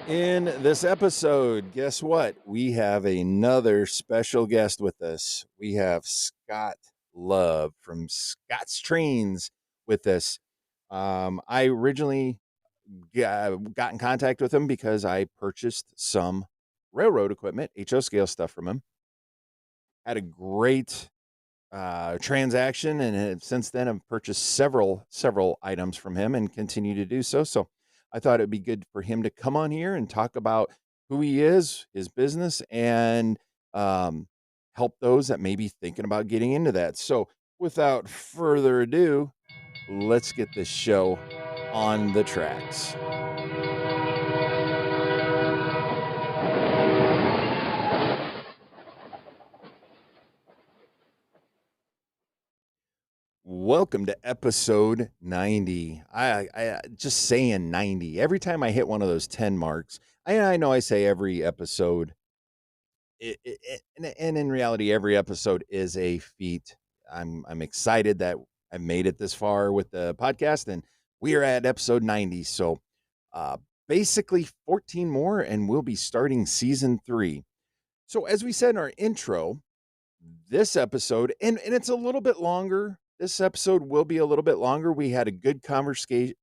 In this episode, guess what? We have another special guest with us. We have Scott Love from Scott's Trains with us. I originally got in contact with him because I purchased some railroad equipment, HO scale stuff from him. Had a great transaction, and since then I've purchased several items from him and continue to do so. So I thought it'd be good for him to come on here and talk about who he is, his business, and help those that may be thinking about getting into that. So without further ado, let's get this show on the tracks. Welcome to episode 90. I just saying 90. Every time I hit one of those 10 marks, I know I say every episode, and in reality, every episode is a feat. I'm excited that I've made it this far with the podcast, and we are at episode 90. So basically 14 more, and we'll be starting season 3. So as we said in our intro, this episode, and it's a little bit longer. This episode will be a little bit longer. We had a good conversation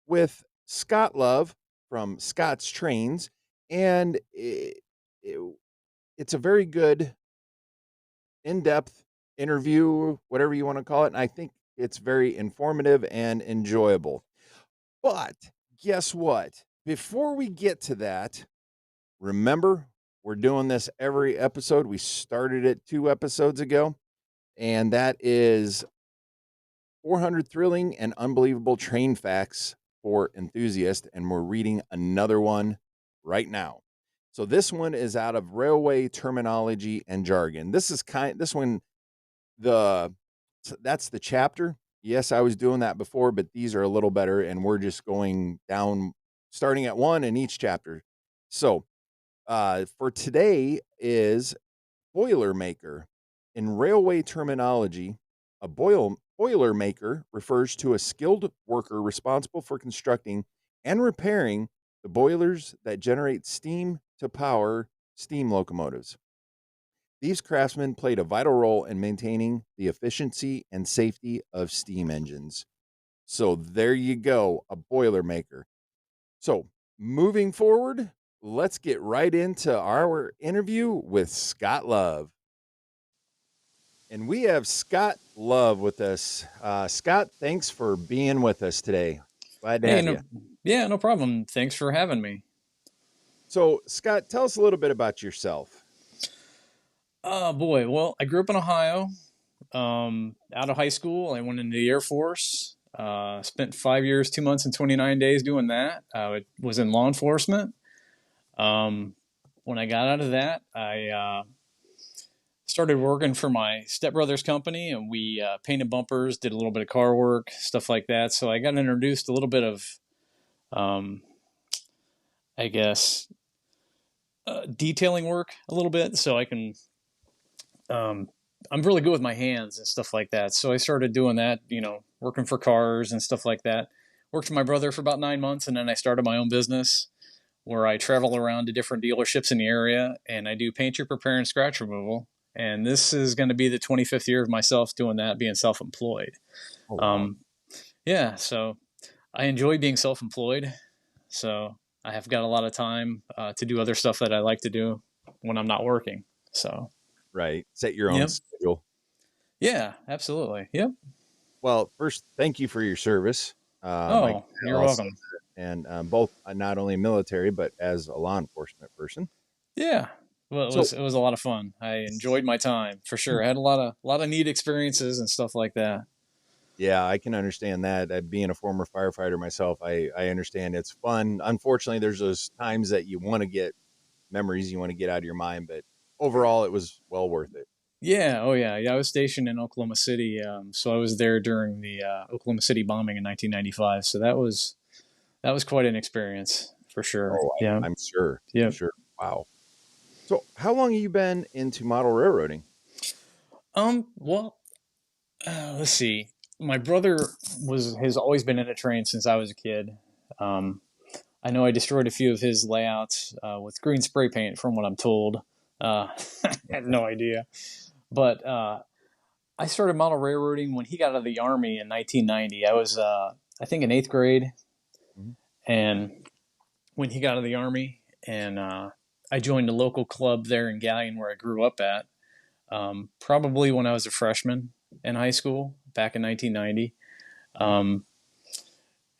with Scott Love from Scott's Trains, and it's a very good in-depth interview, whatever you want to call it. And I think it's very informative and enjoyable. But guess what? Before we get to that, remember, we're doing this every episode. We started it 2 episodes ago, and that is 400 thrilling and unbelievable train facts for enthusiasts, and we're reading another one right now. So this one is out of Railway Terminology and Jargon. That's the chapter. Yes, I was doing that before, but these are a little better, and we're just going down, starting at 1 in each chapter. So for today is Boilermaker. In railway terminology, a boilermaker refers to a skilled worker responsible for constructing and repairing the boilers that generate steam to power steam locomotives. These craftsmen played a vital role in maintaining the efficiency and safety of steam engines. So there you go, a boilermaker. So moving forward, let's get right into our interview with Scott Love. And we have Scott Love with us. Scott, thanks for being with us today. Glad to have you. Yeah, no problem. Thanks for having me. So, Scott, tell us a little bit about yourself. Oh, boy. Well, I grew up in Ohio. Out of high school, I went into the Air Force. Spent 5 years, 2 months, and 29 days doing that. I was in law enforcement. When I got out of that, I started working for my stepbrother's company, and we painted bumpers, did a little bit of car work, stuff like that. So I got introduced a little bit of, I guess, detailing work a little bit, so I can. I'm really good with my hands and stuff like that. So I started doing that, working for cars and stuff like that. Worked for my brother for about 9 months, and then I started my own business where I travel around to different dealerships in the area, and I do paint, chip, repair, and scratch removal. And this is going to be the 25th year of myself doing that, being self-employed. Oh, wow. Yeah, so I enjoy being self-employed. So I have got a lot of time to do other stuff that I like to do when I'm not working. So Right. Set your own schedule. Yeah, absolutely. Yep. Well, first, thank you for your service. You're welcome. And both not only military, but as a law enforcement person. Yeah. Well, it was a lot of fun. I enjoyed my time for sure. I had a lot of neat experiences and stuff like that. Yeah, I can understand that. Being a former firefighter myself, I understand it's fun. Unfortunately, there's those times that you want to get memories you want to get out of your mind, but overall, it was well worth it. Yeah. Oh, yeah. Yeah. I was stationed in Oklahoma City, so I was there during the Oklahoma City bombing in 1995. So that was quite an experience for sure. Oh, yeah. I'm sure. Yeah. I'm sure. Wow. So, how long have you been into model railroading? Well, let's see. My brother has always been in a train since I was a kid. I know I destroyed a few of his layouts with green spray paint, from what I'm told. I had no idea. But I started model railroading when he got out of the Army in 1990. I was, I think, in eighth grade. Mhm. And when he got out of the Army, and I joined a local club there in Galion where I grew up at, probably when I was a freshman in high school back in 1990. Mhm. Um,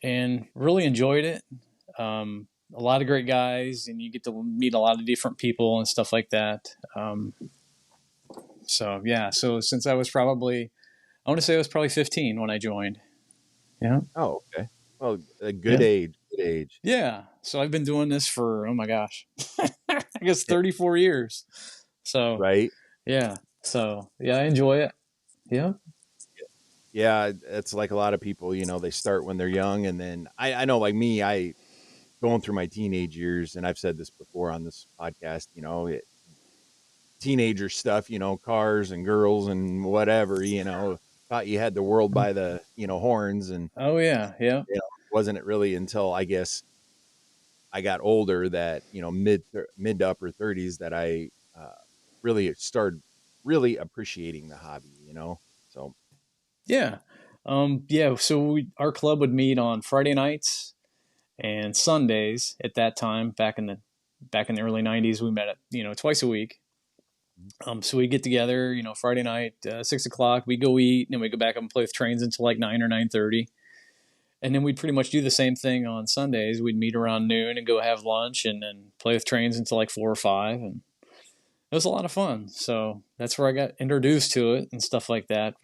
and really enjoyed it. A lot of great guys, and you get to meet a lot of different people and stuff like that. So yeah, so since I was probably, I want to say I was probably 15 when I joined. Yeah, Oh, okay. Well, a good yeah, age, good age. yeah. So I've been doing this for, oh my gosh, I guess Yeah, 34 years. So right? yeah, so yeah, I enjoy it. Yeah, Yeah, it's like a lot of people, they start when they're young, and then I know, like me, I going through my teenage years, and I've said this before on this podcast, teenager stuff, cars and girls and whatever, thought you had the world by the, horns, and oh yeah, yeah, wasn't it really until I guess I got older that, mid to upper 30s that I really started really appreciating the hobby. So, yeah, yeah. So our club would meet on Friday nights and Sundays at that time. Back in the early '90s, we met at twice a week. So we get together, Friday night, 6 o'clock. We go eat, and then we go back up and play with trains until like 9 or 9:30. And then we'd pretty much do the same thing on Sundays. We'd meet around noon and go have lunch, and then play with trains until like 4 or 5. And it was a lot of fun. So that's where I got introduced to it and stuff like that.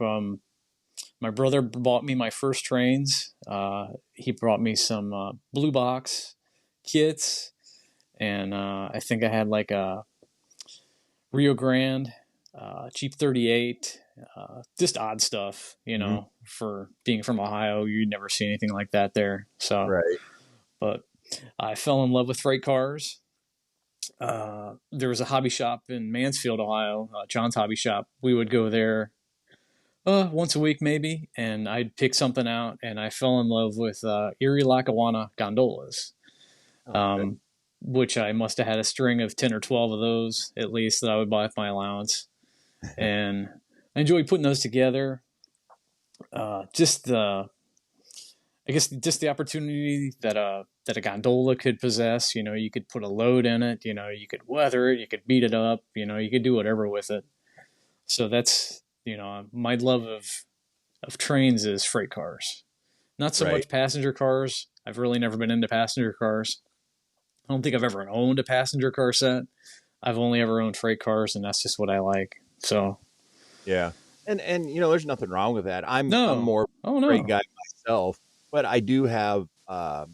My brother bought me my first trains. He brought me some blue box kits, and I think I had like a Rio Grande, cheap 38, just odd stuff, mhm, for being from Ohio. You'd never see anything like that there. So, right. but I fell in love with freight cars. There was a hobby shop in Mansfield, Ohio, John's Hobby Shop. We would go there once a week maybe, and I'd pick something out, and I fell in love with Erie Lackawanna gondolas, Oh, okay. um, which I must have had a string of 10 or 12 of those at least that I would buy with my allowance. And I enjoy putting those together. Just the, I guess, just the opportunity that a gondola could possess. You could put a load in it. You could weather it. You could beat it up. You could do whatever with it. So that's my love of trains is freight cars. Not so Right. much passenger cars. I've really never been into passenger cars. I don't think I've ever owned a passenger car set. I've only ever owned freight cars, and that's just what I like. So Yeah. And there's nothing wrong with that. I'm no, more of oh a freight no, guy myself, but I do have I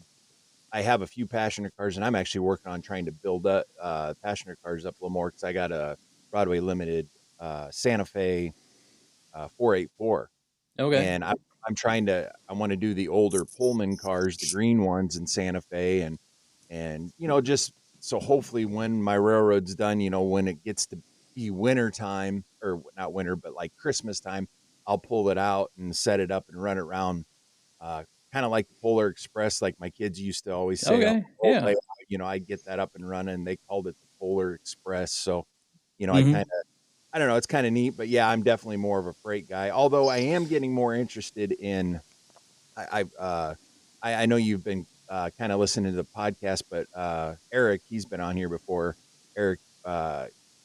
have a few passenger cars, and I'm actually working on trying to build up passenger cars up a little more because I got a Broadway Limited Santa Fe 484, okay, and I'm trying to I want to do the older Pullman cars, the green ones in Santa Fe, and just so hopefully when my railroad's done, when it gets to be winter time, or not winter but like Christmas time, I'll pull it out and set it up and run it around, uh, kind of like the Polar Express, like my kids used to always say, okay, oh, yeah, I get that up and running. They called it the Polar Express. So, I kind mm-hmm. of, I don't know, it's kind of neat, but yeah, I'm definitely more of a freight guy. Although I am getting more interested in, I know you've been kind of listening to the podcast, but Eric, he's been on here before. Eric,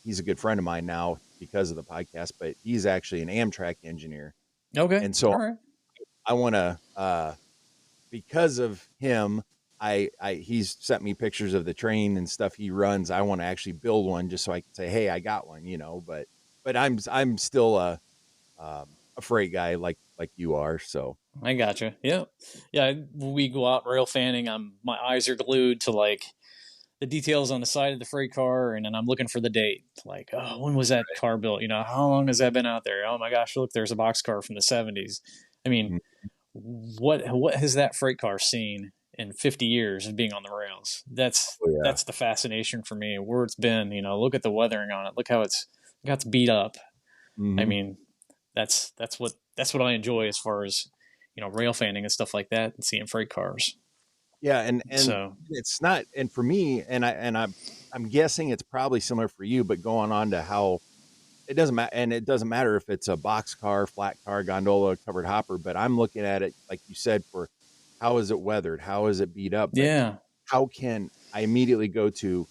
he's a good friend of mine now because of the podcast, but he's actually an Amtrak engineer, Okay, and so all right, I want to because of him, he's sent me pictures of the train and stuff he runs. I want to actually build one just so I can say, hey, I got one. But I'm still a freight guy like you are. So I gotcha. Yeah, yeah. When we go out rail fanning, my eyes are glued to like the details on the side of the freight car, and then I'm looking for the date. Like, oh, when was that car built? How long has that been out there? Oh my gosh, look, there's a box car from the '70s. I mean, mm, what has that freight car seen in 50 years of being on the rails? That's oh yeah, that's the fascination for me. Where it's been, look at the weathering on it. Look how it's beat up. I hmm, mean, that's what I enjoy as far as rail fanning and stuff like that, and seeing freight cars. Yeah, and So it's not, and for me, I'm guessing it's probably similar for you, but going on to how it doesn't matter, and it doesn't matter if it's a box car, flat car, gondola, covered hopper, but I'm looking at it, like you said, for how is it weathered? How is it beat up? But yeah. how can I immediately go to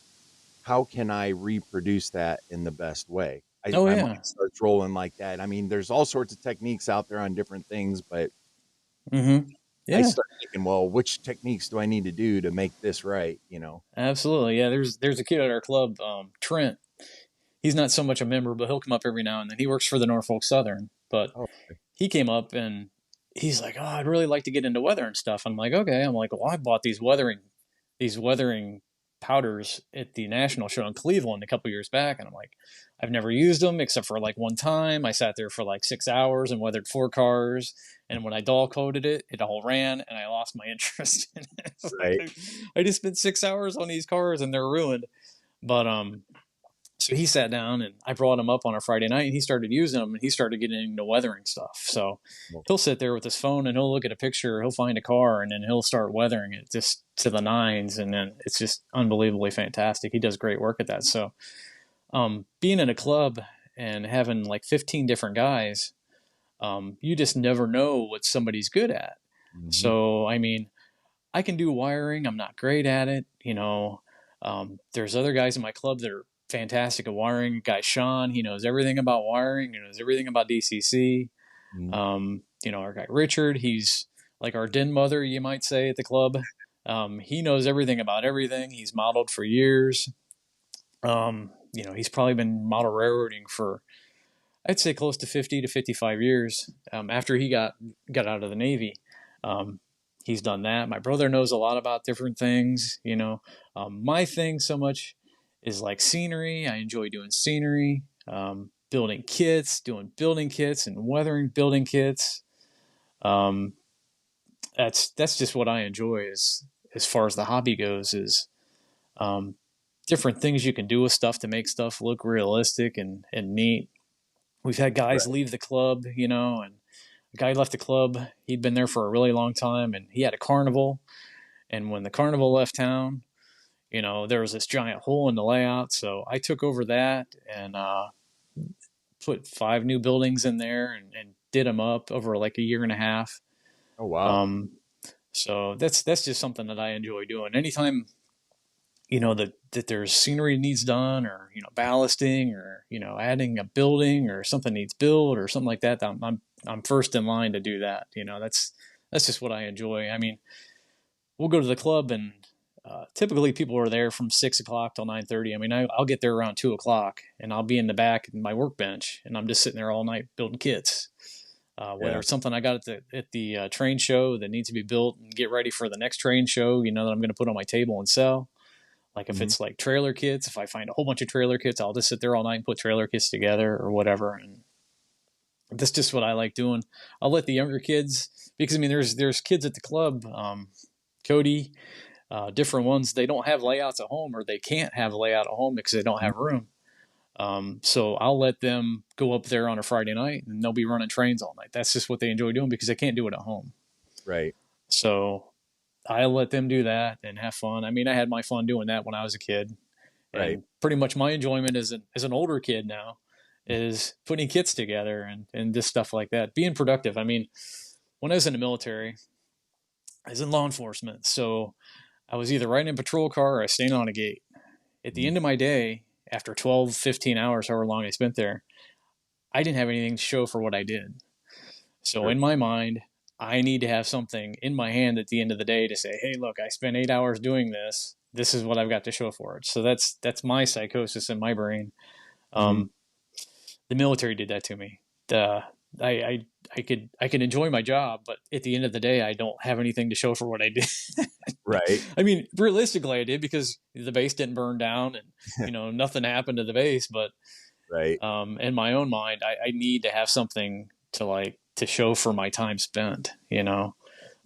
how can I reproduce that in the best way? Oh My mind yeah. starts rolling like that. I mean, there's all sorts of techniques out there on different things, but Mm-hmm. I Yeah. start thinking, well, which techniques do I need to do to make this right? You know? Absolutely. Yeah. There's a kid at our club, Trent. He's not so much a member, but he'll come up every now and then. He works for the Norfolk Southern, but Oh, he came up and he's like, "Oh, I'd really like to get into weathering stuff." I'm like, "Okay." I'm like, "Well, I bought these weathering powders at the national show in Cleveland a couple years back," and I'm like, "I've never used them except for like one time. I sat there for like 6 hours and weathered 4 cars, and when I dull coated it, it all ran, and I lost my interest in it. It's right. like I just spent 6 hours on these cars and they're ruined." But so he sat down and I brought him up on a Friday night and he started using them and he started getting into weathering stuff. So Well, he'll sit there with his phone and he'll look at a picture, he'll find a car and then he'll start weathering it just to the nines. And then it's just unbelievably fantastic. He does great work at that. So being in a club and having like 15 different guys, you just never know what somebody's good at. mhm. So, I mean, I can do wiring. I'm not great at it. There's other guys in my club that are fantastic at wiring. Guy Sean, he knows everything about wiring. He knows everything about DCC. Mhm. Our guy Richard, he's like our den mother, you might say, at the club. He knows everything about everything. He's modeled for years. He's probably been model railroading for, I'd say, close to 50 to 55 years. After he got out of the Navy. Um, he's done that. My brother knows a lot about different things. My thing so much is like scenery. I enjoy doing scenery, building kits, doing building kits, and weathering building kits. Um, that's just what I enjoy as far as the hobby goes. Is um, different things you can do with stuff to make stuff look realistic and neat. We've had guys Right. leave the club, and a guy left the club. He'd been there for a really long time, and he had a carnival. And when the carnival left town, there was this giant hole in the layout. So I took over that and put 5 new buildings in there and did them up over like a year and a half. Oh, wow. Um, so that's just something that I enjoy doing. Anytime that there's scenery needs done, or ballasting, or adding a building, or something needs built, or something like that. I'm first in line to do that. That's just what I enjoy. I mean, we'll go to the club and typically people are there from 6 o'clock till 9:30. I mean, I'll get there around 2 o'clock and I'll be in the back in my workbench and I'm just sitting there all night building kits. Whether Yeah. it's something I got at the train show that needs to be built and get ready for the next train show, that I'm going to put on my table and sell. Like if Mhm. it's like trailer kits, if I find a whole bunch of trailer kits, I'll just sit there all night and put trailer kits together or whatever. And that's just what I like doing. I'll let the younger kids, because I mean, there's kids at the club. Cody, different ones, they don't have layouts at home or they can't have a layout at home because they don't Mhm. have room. So I'll let them go up there on a Friday night and they'll be running trains all night. That's just what they enjoy doing because they can't do it at home. Right. So I let them do that and have fun. I mean, I had my fun doing that when I was a kid, Right. and pretty much my enjoyment as an older kid now is putting kits together and just stuff like that. Being productive. I mean, when I was in the military, I was in law enforcement, so I was either riding a patrol car or I was staying on a gate. At the Mhm. end of my day, after 12, 15 hours, however long I spent there, I didn't have anything to show for what I did. So Sure. in my mind, I need to have something in my hand at the end of the day to say, "Hey, look, I spent 8 hours doing this. This is what I've got to show for it." So that's my psychosis in my brain. Mhm. Um, the military did that to me. The I, I I could enjoy my job, but at the end of the day, I don't have anything to show for what I did. Right. I mean, realistically, I did because the base didn't burn down and nothing happened to the base. But Right. in my own mind, I need to have something to show for my time spent. Well,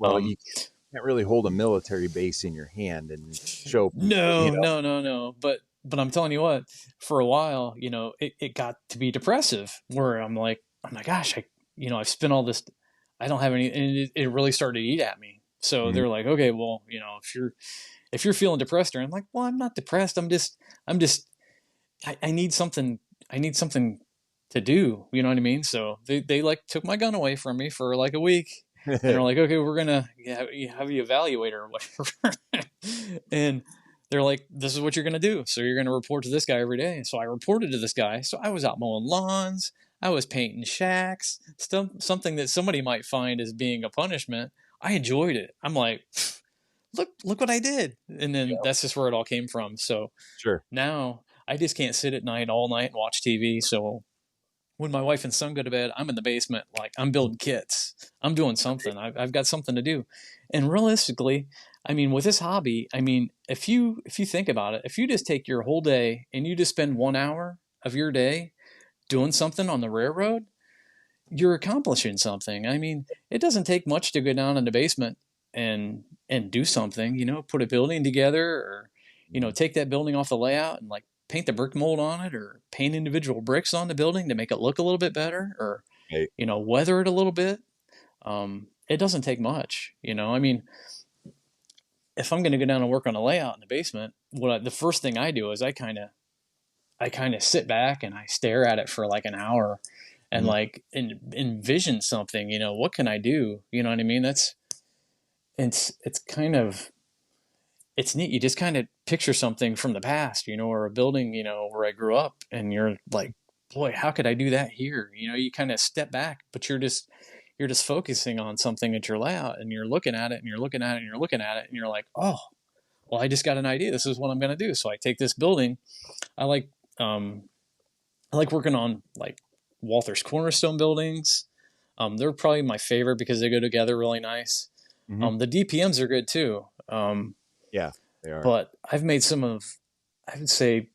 Um, you can't really hold a military base in your hand and show people, you no, know? no, no, no. But I'm telling you what, for a while, it got to be depressive. Where I'm like, oh my gosh, I've spent all this. I don't have any, and it really started to eat at me. So Mhm. they're like, okay, well, if you're feeling depressed, or I'm like, well, I'm not depressed. I'm just I need something. I need something to do. You know what I mean? So they like took my gun away from me for like a week, and they're like, okay, we're gonna have you evaluate her or whatever. And they're like, this is what you're gonna do. So you're gonna report to this guy every day. So I reported to this guy. So I was out mowing lawns. I was painting shacks. Something that somebody might find as being a punishment. I enjoyed it. I'm like, look what I did. And then Yeah, that's just where it all came from. So sure. now I just can't sit at night all night and watch TV. So when my wife and son go to bed, I'm in the basement, like I'm building kits. I'm doing something. I've got something to do. And realistically, I mean, with this hobby, I mean, if you think about it, if you just take your whole day and you just spend 1 hour of your day doing something on the railroad, you're accomplishing something. I mean, it doesn't take much to go down in the basement and do something, put a building together, or Mhm. take that building off the layout and like paint the brick mold on it, or paint individual bricks on the building to make it look a little bit better, or Right. weather it a little bit. It doesn't take much. I mean, if I'm going to go down and work on a layout in the basement, the first thing I do is I kind of sit back and I stare at it for like an hour and Mhm. like envision something. What can I do? You know what I mean? It's kind of it's neat. You just kind of picture something from the past, or a building, where I grew up, and you're like, boy, how could I do that here? You kind of step back, but you're just focusing on something at your layout, and you're looking at it, and you're looking at it, and you're looking at it, and you're like, oh, well, I just got an idea. This is what I'm going to do. So I take this building. I like um, I like working on like Walther's cornerstone buildings. They're probably my favorite because they go together really nice. Mhm. The DPMs are good too. Yeah, they are. But I've made I would say,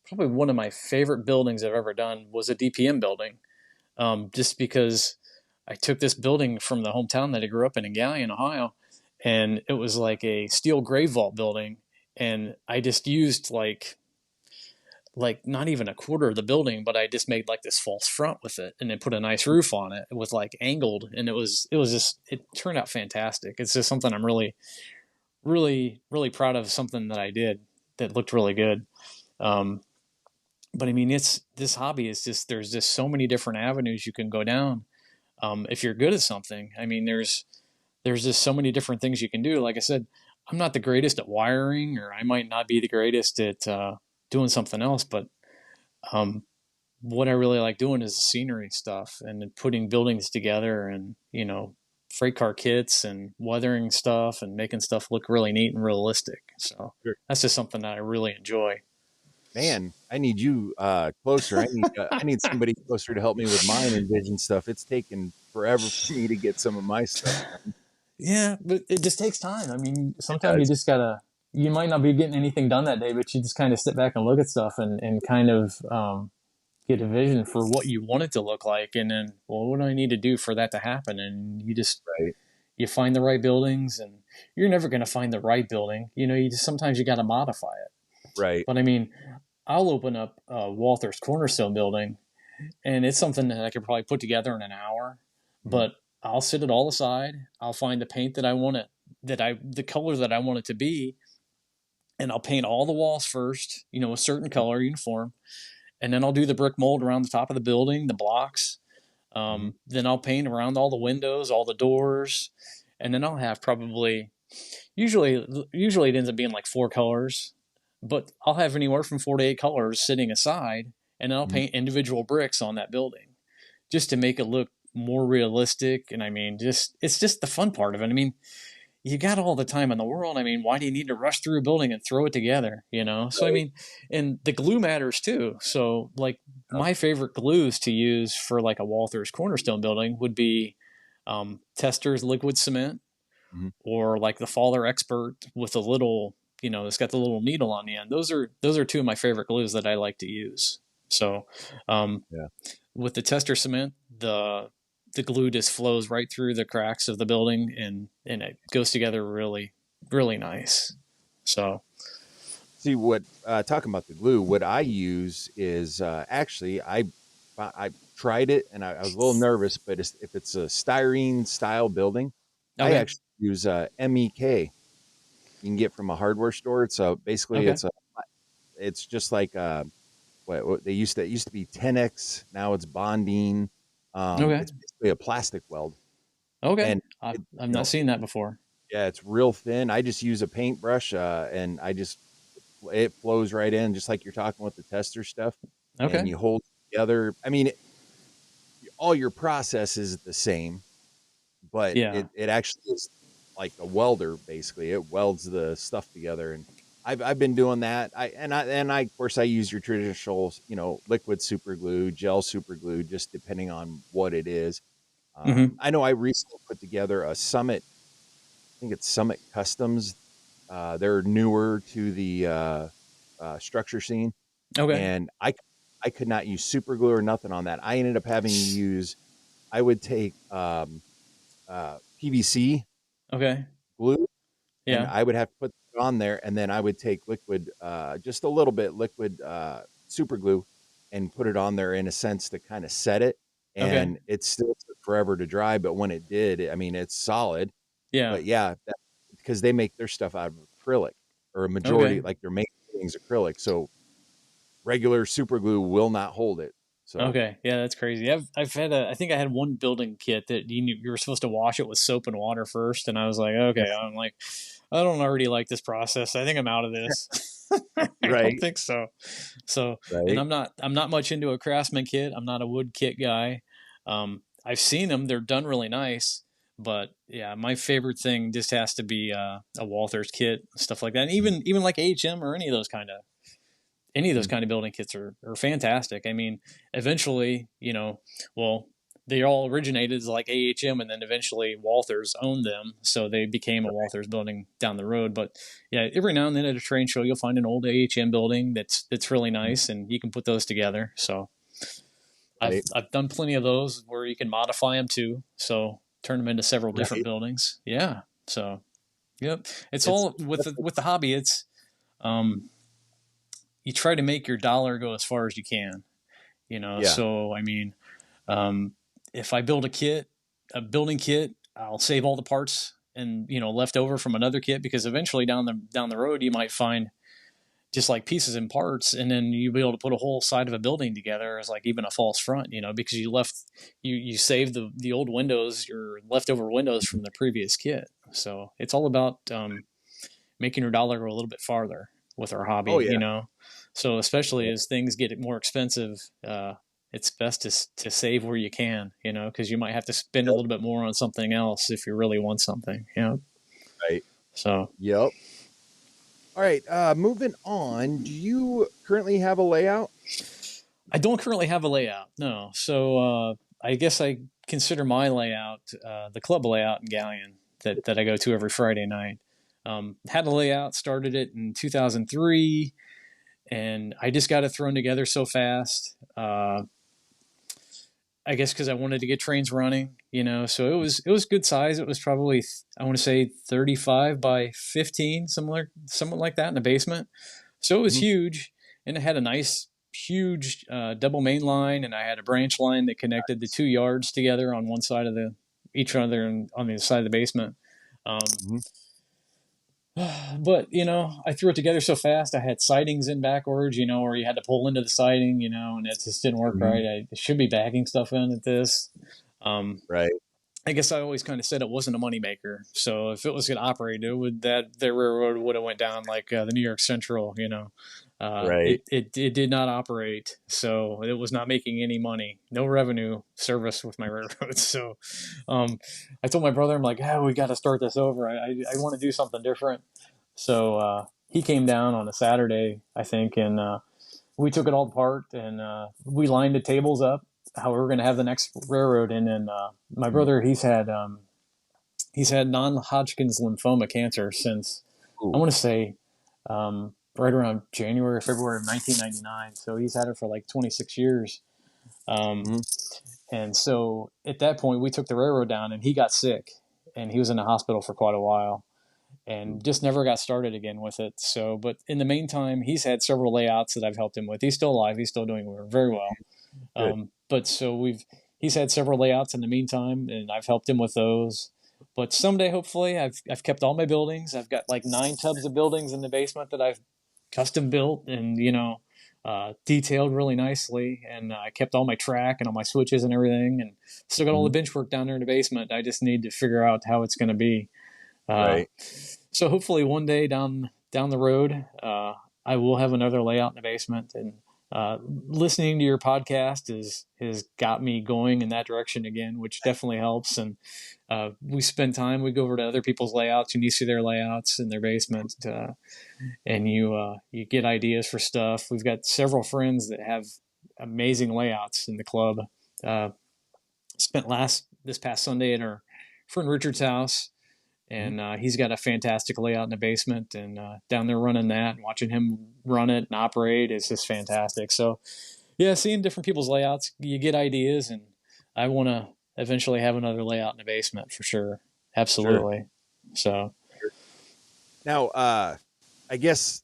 probably one of my favorite buildings I've ever done was a DPM building. Just because I took this building from the hometown that I grew up in Galion, Ohio, and it was like a steel grave vault building. And I just used like not even a quarter of the building, but I just made like this false front with it, and then put a nice roof on it with like angled, and it turned out fantastic. It's just something I'm really, really, really proud of. Something that I did that looked really good. Um, but I mean, it's this hobby is just there's just so many different avenues you can go down. If you're good at something, I mean, there's just so many different things you can do. Like I said, I'm not the greatest at wiring, or I might not be the greatest at doing something else, but um, what I really like doing is the scenery stuff and putting buildings together, and freight car kits and weathering stuff and making stuff look really neat and realistic. So Sure. that's just something that I really enjoy. Man, I need you closer. I need somebody closer to help me with mine envision stuff. It's taken forever for me to get some of my stuff done. Yeah, but it just takes time. I mean, It sometimes you does. just gotta. You might not be getting anything done that day, but you just kind of sit back and look at stuff, and kind of get a vision for what you want it to look like, and then, well, what do I need to do for that to happen? And Right. you find the right buildings, and you're never going to find the right building. You just sometimes you got to modify it. Right. But I mean, I'll open up Walther's Cornerstone building, and it's something that I could probably put together in an hour. Mhm. But I'll sit it all aside. I'll find the paint that I want it, the color that I want it to be, and I'll paint all the walls first, a certain color uniform, and then I'll do the brick mold around the top of the building, the blocks. Mhm. Then I'll paint around all the windows, all the doors, and then I'll have probably usually it ends up being like four colors, but I'll have anywhere from 4 to 8 colors sitting aside, and then I'll Mhm. paint individual bricks on that building just to make it look more realistic. And I mean, just it's just the fun part of it. I mean, you got all the time in the world. I mean, why do you need to rush through a building and throw it together? So I Right. mean, and the glue matters too. So like Yep. my favorite glues to use for like a Walther's Cornerstone building would be Tester's liquid cement, Mhm. or like the Faller Expert with a little, it's got the little needle on the end. Those are two of my favorite glues that I like to use. So um, Yeah. with the Tester cement, the glue just flows right through the cracks of the building, and it goes together really, really nice. So See what talking about the glue, what I use is actually I tried it and I was a little nervous, but if it's a styrene style building, I Okay. actually use MEK. You can get from a hardware store. It's basically Okay. it's just like what they used to, it used to be 10X. Now it's bonding. Okay. It's basically a plastic weld, Okay. and I've it, I've you not know, seen that before. yeah, it's real thin. I just use a paintbrush, and it flows right in, just like you're talking with the tester stuff, and Okay. you hold it together. I mean, all your process is the same, but Yeah. it actually is like a welder. Basically, it welds the stuff together, and I've been doing that. I of course I use your traditional, liquid super glue, gel super glue, just depending on what it is. Mm-hmm. I know I recently put together a Summit. I think it's Summit Customs. They're newer to the structure scene, Okay. and I could not use super glue or nothing on that. I ended up having to use. I would take PVC Okay. glue, and Yeah. I would have to put it on there, and then I would take liquid, just a little bit liquid super glue, and put it on there in a sense to kind of set it. Okay. And it still took forever to dry, but when it did, I mean, it's solid. Yeah. But yeah, because they make their stuff out of acrylic, or a majority, Okay. like their main things acrylic. So regular super glue will not hold it. So Okay. Yeah, that's crazy. I've had I think I had one building kit that you were supposed to wash it with soap and water first, and I was like, okay, I'm like, I don't already like this process. I think I'm out of this. I don't right, think so. So, and right, I'm not much into a Craftsman kit. I'm not a wood kit guy. I've seen them; they're done really nice. But yeah, my favorite thing just has to be a Walther's kit, stuff like that. And even like HM or any of those mhm, kind of building kits are fantastic. I mean, eventually, well, they all originated as like AHM, and then eventually Walthers owned them, so they became a Walthers building down the road. But yeah, every now and then at a train show, you'll find an old AHM building that's really mhm, nice, and you can put those together. So I've right, I've done plenty of those where you can modify them too. So turn them into several different right. buildings. Yeah. So yep, it's It's all with the hobby. It's um, you try to make your dollar go as far as you can. yeah, So I mean, um, if I build a building kit, I'll save all the parts and left over from another kit, because eventually down the road you might find just like pieces and parts, and then you'll be able to put a whole side of a building together as like even a false front, because you saved the old windows, your leftover windows from the previous kit. So it's all about making your dollar go a little bit farther with our oh hobby. yeah, So especially yeah, as things get more expensive, it's best to save where you can, because you might have to spend a yep, little bit more on something else if you really want something. right, So yep. All right, moving on. Do you currently have a layout? I don't currently have a layout, no. So I guess I consider my layout the club layout in Galleon that I go to every Friday night. Had a layout, started it in 2003, and I just got it thrown together so fast. I guess because I wanted to get trains running. So it was good size. It was probably, I want to say 35 by 15, somewhat like that in the basement. So it was Mhm, huge, and it had a nice huge double main line, and I had a branch line that connected the 2 yards together on one side of each other, and on the side of the basement. Um, mhm, but I threw it together so fast. I had sidings in backwards, where you had to pull into the siding, and it just didn't work mhm, right. I should be bagging stuff in at this. Um, right, I guess I always kind of said it wasn't a moneymaker. So if it was going to operate, it would that the railroad would have went down like the New York Central. right. It did not operate, so it was not making any money, no revenue service with my railroad. So um, I told my brother, I'm like, we got to start this over. I want to do something different. So he came down on a Saturday, I think, and we took it all apart, and we lined the tables up how we were going to have the next railroad. And then my Mhm, brother, he's had non-Hodgkin's lymphoma cancer since, I ooh, want to say, right around January or February of 1999. So he's had it for like 26 years. Um, mhm, and so at that point, we took the railroad down, and he got sick, and he was in the hospital for quite a while, ooh, and just never got started again with it. So, but in the meantime, he's had several layouts that I've helped him with. He's still alive. He's still doing very well. good. But so he's had several layouts in the meantime, and I've helped him with those. But someday, hopefully, I've kept all my buildings. I've got like 9 tubs of buildings in the basement that I've custom built and detailed really nicely. And I kept all my track and all my switches and everything, and still got all the Mhm. bench work down there in the basement. I just need to figure out how it's going to be. Uh, Right. so hopefully one day down the road, I will have another layout in the basement. And listening to your podcast has got me going in that direction again, which definitely helps. And we spend time. We go over to other people's layouts, and you see their layouts in their basement, and you get ideas for stuff. We've got several friends that have amazing layouts in the club. Uh, Spent last this past Sunday at our friend Richard's house, Mhm. and he's got a fantastic layout in the basement, and down there running that and watching him run it and operate is just fantastic. So yeah, seeing different people's layouts, you get ideas, and I want to eventually have another layout in the basement for sure. Sure. Absolutely. So Sure. Now, I guess,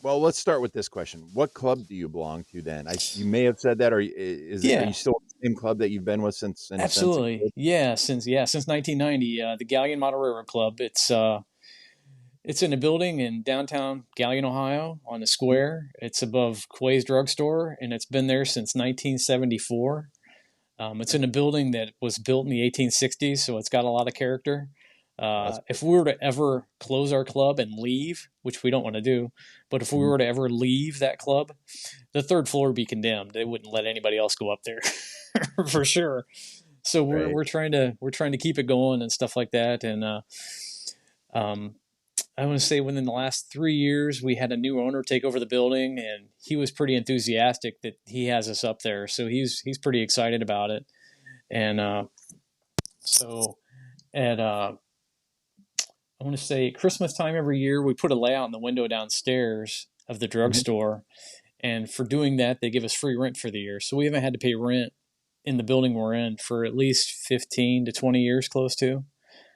well, let's start with this question. What club do you belong to then? You may have said that, or are you yeah, still in the same club that you've been with since, in a sense, a absolutely. kid? Since 1990, the Galleon Model Railroad Club. It's in a building in downtown Galleon, Ohio, on the Mhm. square. It's above Quay's drugstore, and it's been there since 1974. It's Okay. in a building that was built in the 1860s, so it's got a lot of character. Oh, that's cool. If we were to ever close our club and leave, which we don't want to do, but if we Mhm. were to ever leave that club, the third floor would be condemned. They wouldn't let anybody else go up there for sure. So we're Right. we're trying to we're trying to keep it going and stuff like that. And um, I want to say within the last 3 years, we had a new owner take over the building, and he was pretty enthusiastic that he has us up there. So he's pretty excited about it. And so at I want to say Christmas time every year, we put a layout in the window downstairs of the Mhm. drugstore, and for doing that, they give us free rent for the year. So we haven't had to pay rent in the building we're in for at least 15 to 20 years, close to,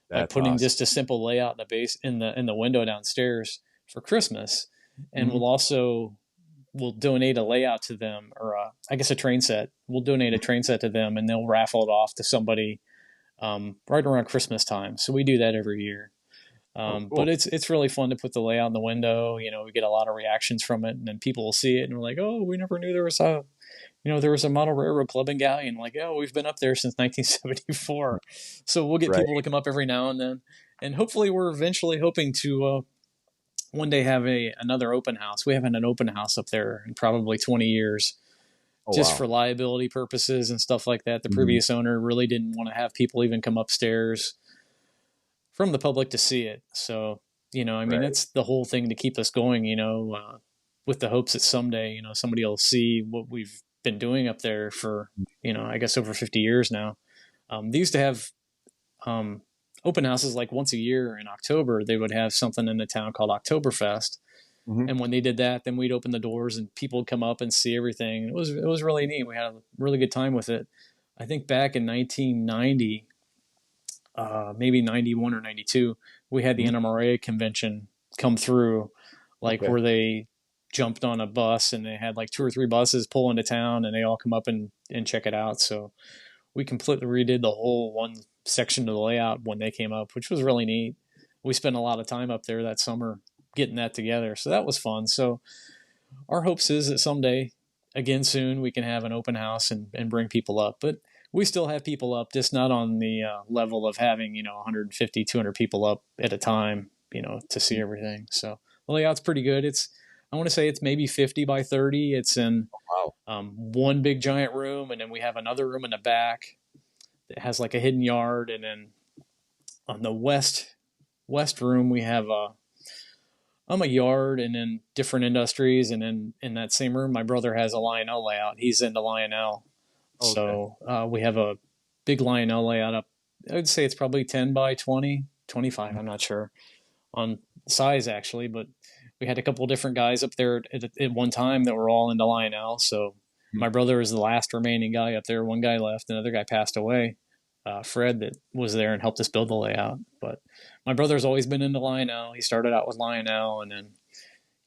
by That's putting awesome. just a simple layout in the base in the window downstairs for Christmas. And Mhm. we'll donate a layout to them, or I guess a train set. We'll donate a Mhm. train set to them, and they'll raffle it off to somebody right around Christmas time. So we do that every year. Oh, But cool. it's really fun to put the layout in the window. We get a lot of reactions from it, and then people will see it and we're like, "Oh, we never knew there was a model railroad club in Galleon." Like, "Oh, we've been up there since 1974." So we'll get Right. people to come up every now and then, and hopefully, we're eventually hoping to one day have a another open house. We haven't had an open house up there in probably 20 years, Oh, just wow. for liability purposes and stuff like that. The Mhm. previous owner really didn't want to have people even come upstairs from the public to see it. So, I mean, Right. that's the whole thing to keep us going, with the hopes that someday, somebody will see what we've been doing up there for, I guess over 50 years now. They used to have um, open houses like once a year in October. They would have something in the town called Oktoberfest. Mhm. And when they did that, then we'd open the doors and people would come up and see everything. It was really neat. We had a really good time with it. I think back in 1990, maybe 91 or 92, we had the Mhm. NMRA convention come through, like Okay. where they jumped on a bus and they had like 2 or 3 buses pull into town and they all come up and check it out. So we completely redid the whole one section of the layout when they came up, which was really neat. We spent a lot of time up there that summer getting that together. So that was fun. So our hopes is that someday, again soon, we can have an open house and bring people up. But we still have people up, just not on the level of having 150, 200 people up at a time, to see Mhm. everything. So the layout's pretty good. I want to say it's maybe 50 by 30. It's in Wow. one big giant room, and then we have another room in the back that has like a hidden yard, and then on the west room we have a yard and then different industries. And then in that same room, my brother has a Lionel layout. He's into Lionel. Oh, okay. So we have a big Lionel layout up. I would say it's probably 10 by 20, 25. Mhm. I'm not sure on size actually, but we had a couple of different guys up there at one time that were all into Lionel. So Mhm. my brother is the last remaining guy up there. One guy left, another guy passed away. Fred, that was there and helped us build the layout. But my brother's always been into Lionel. He started out with Lionel and then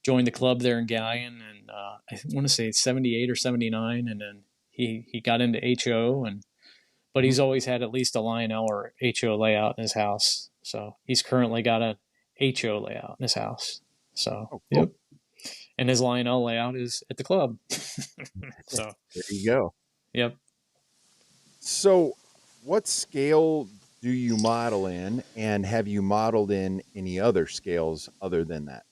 joined the club there in Galleon, and I want to say it's 78 or 79, and then he got into HO, and but Mhm. he's always had at least a Lionel or HO layout in his house. So he's currently got a HO layout in his house. So, Oh, cool. yep. And his Lionel layout is at the club. So, There you go. yep. So, what scale do you model in, and have you modeled in any other scales other than that?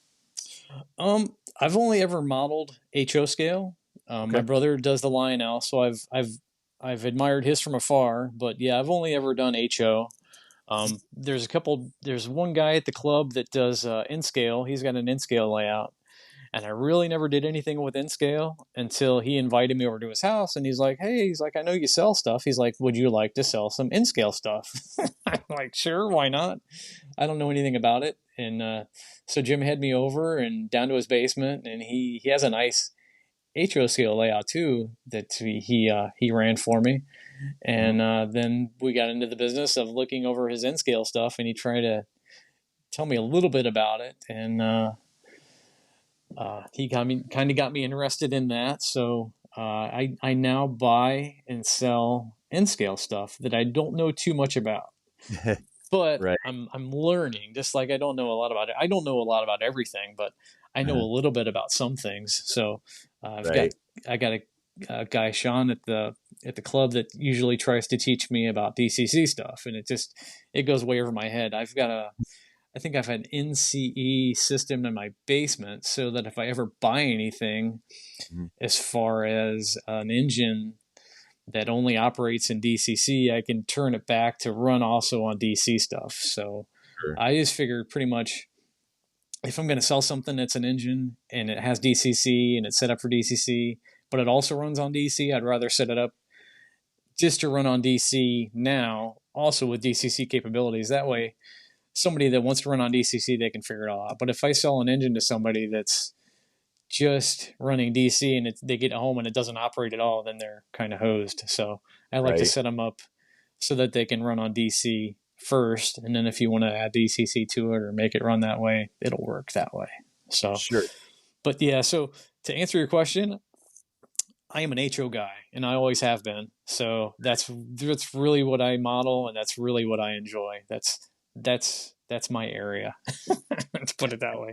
I've only ever modeled HO scale. My Okay. brother does the Lionel, so I've admired his from afar. But yeah, I've only ever done HO. There's a couple. There's one guy at the club that does N scale. He's got an N scale layout, and I really never did anything with N scale until he invited me over to his house. And he's like, "Hey, he's like, I know you sell stuff. He's like, would you like to sell some N scale stuff?" I'm like, "Sure, why not?" I don't know anything about it, and so Jim had me over and down to his basement, and he has a nice HO scale layout too that he ran for me, Mhm. and then we got into the business of looking over his N scale stuff, and he tried to tell me a little bit about it, and he got me interested in that. So I now buy and sell N scale stuff that I don't know too much about, but Right. I'm learning. Just like I don't know a lot about it. I don't know a lot about everything, but I know Uh-huh. a little bit about some things. So I've got Right. I got a guy Sean at the club that usually tries to teach me about DCC stuff, and it goes way over my head. I think I've had an NCE system in my basement so that if I ever buy anything Mhm. as far as an engine that only operates in DCC, I can turn it back to run also on DC stuff. So Sure. I just figured pretty much if I'm going to sell something that's an engine and it has DCC and it's set up for DCC, but it also runs on DC, I'd rather set it up just to run on DC now, also with DCC capabilities. That way, somebody that wants to run on DCC, they can figure it all out. But if I sell an engine to somebody that's just running DC and they get home and it doesn't operate at all, then they're kind of hosed. So I like to Right. set them up so that they can run on DC first, and then if you want to add DCC to it or make it run that way, it'll work that way. So, Sure. but yeah, so to answer your question, I am an HO guy, and I always have been. So that's really what I model, and that's really what I enjoy. That's my area. Let's put it that way.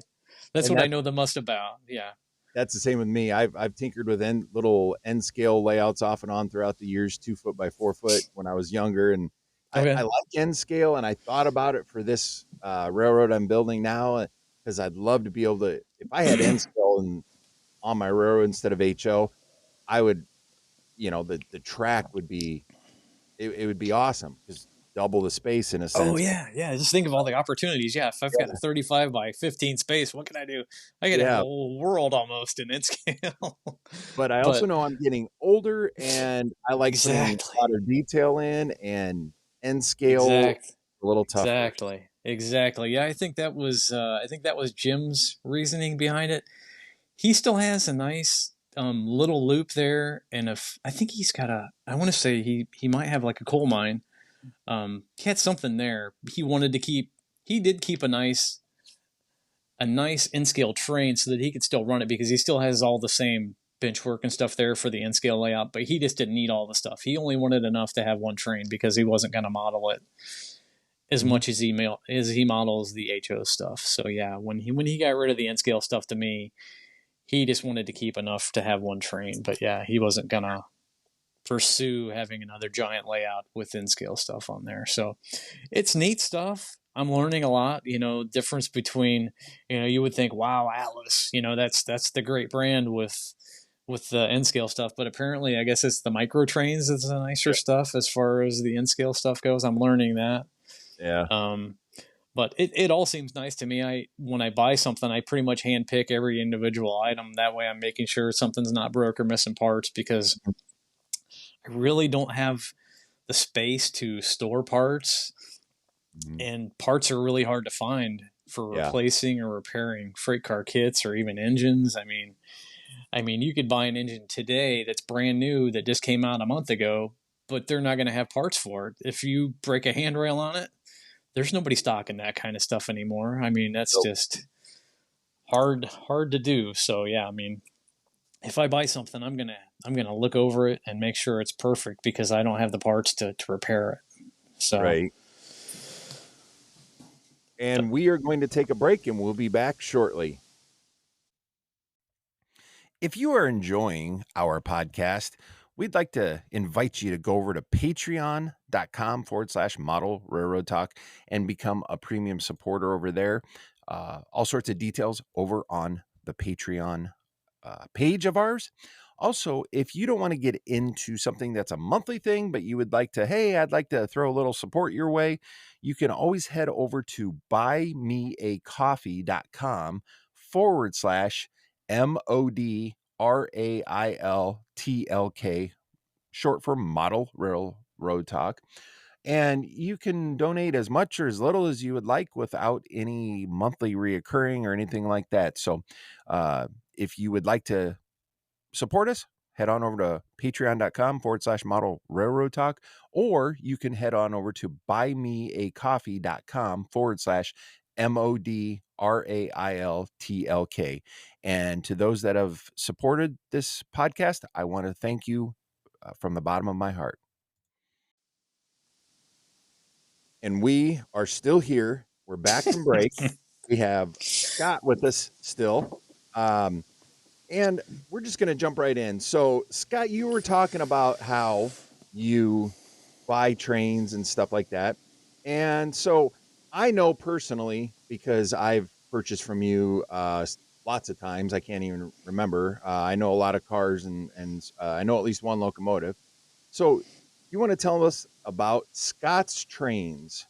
That's And what I know the most about. Yeah. that's the same with me. I've tinkered with little N scale layouts off and on throughout the years, 2 foot by 4 foot when I was younger, and I Okay. like N scale, and I thought about it for this railroad I'm building now because I'd love to be able to. If I had N scale on my railroad instead of HO, I would, the track would be it would be awesome because double the space in a Oh sense. But yeah, yeah. Just think of all the opportunities. Yeah, if I've got a yeah, 35 by 15 space, what can I do? I could have a yeah. whole world almost in its scale. But I also But know I'm getting older, and I like putting exactly, a lot of detail in, and N scale exact, a little tougher. exactly. Yeah, I think that was Jim's reasoning behind it. He still has a nice little loop there, and if I think he's got a, I want to say he might have like a coal mine. He had something there. He wanted to keep. He did keep a nice N scale train so that he could still run it because he still has all the same bench work and stuff there for the N scale layout, but he just didn't need all the stuff. He only wanted enough to have one train because he wasn't going to model it as Mhm. much as he models the HO stuff. So yeah, when he got rid of the N scale stuff to me, he just wanted to keep enough to have one train. But yeah, he wasn't gonna pursue having another giant layout with N scale stuff on there. So it's neat stuff. I'm learning a lot. Difference between, you would think, wow, Atlas, that's the great brand with the N scale stuff, but apparently, I guess it's the micro trains that's the nicer Yeah. stuff as far as the N scale stuff goes. I'm learning that. Yeah. Um, but it all seems nice to me. When I buy something, I pretty much handpick every individual item. That way, I'm making sure something's not broke or missing parts because I really don't have the space to store parts, Mhm. and parts are really hard to find for Yeah. replacing or repairing freight car kits or even engines. I mean, you could buy an engine today that's brand new that just came out a month ago, but they're not going to have parts for it. If you break a handrail on it, there's nobody stocking that kind of stuff anymore. I mean, that's Nope. just hard to do. So yeah, I mean, if I buy something, I'm gonna look over it and make sure it's perfect because I don't have the parts to repair it. So, Right. And we are going to take a break and we'll be back shortly. If you are enjoying our podcast, we'd like to invite you to go over to patreon.com/model railroad talk and become a premium supporter over there. All sorts of details over on the Patreon page of ours. Also, if you don't want to get into something that's a monthly thing, but you would like to, hey, I'd like to throw a little support your way, you can always head over to buymeacoffee.com/ModelRailTalk, short for Model Railroad Talk. And you can donate as much or as little as you would like without any monthly reoccurring or anything like that. So if you would like to support us, head on over to patreon.com/model railroad talk, or you can head on over to buymeacoffee.com/ModelRailTalk. And to those that have supported this podcast, I want to thank you from the bottom of my heart. And we are still here. We're back from break. We have Scott with us still. And we're just going to jump right in. So, Scott, you were talking about how you buy trains and stuff like that. And so I know personally, because I've purchased from you lots of times, I can't even remember. I know a lot of cars and I know at least one locomotive. So, you want to tell us about Scott's Trains?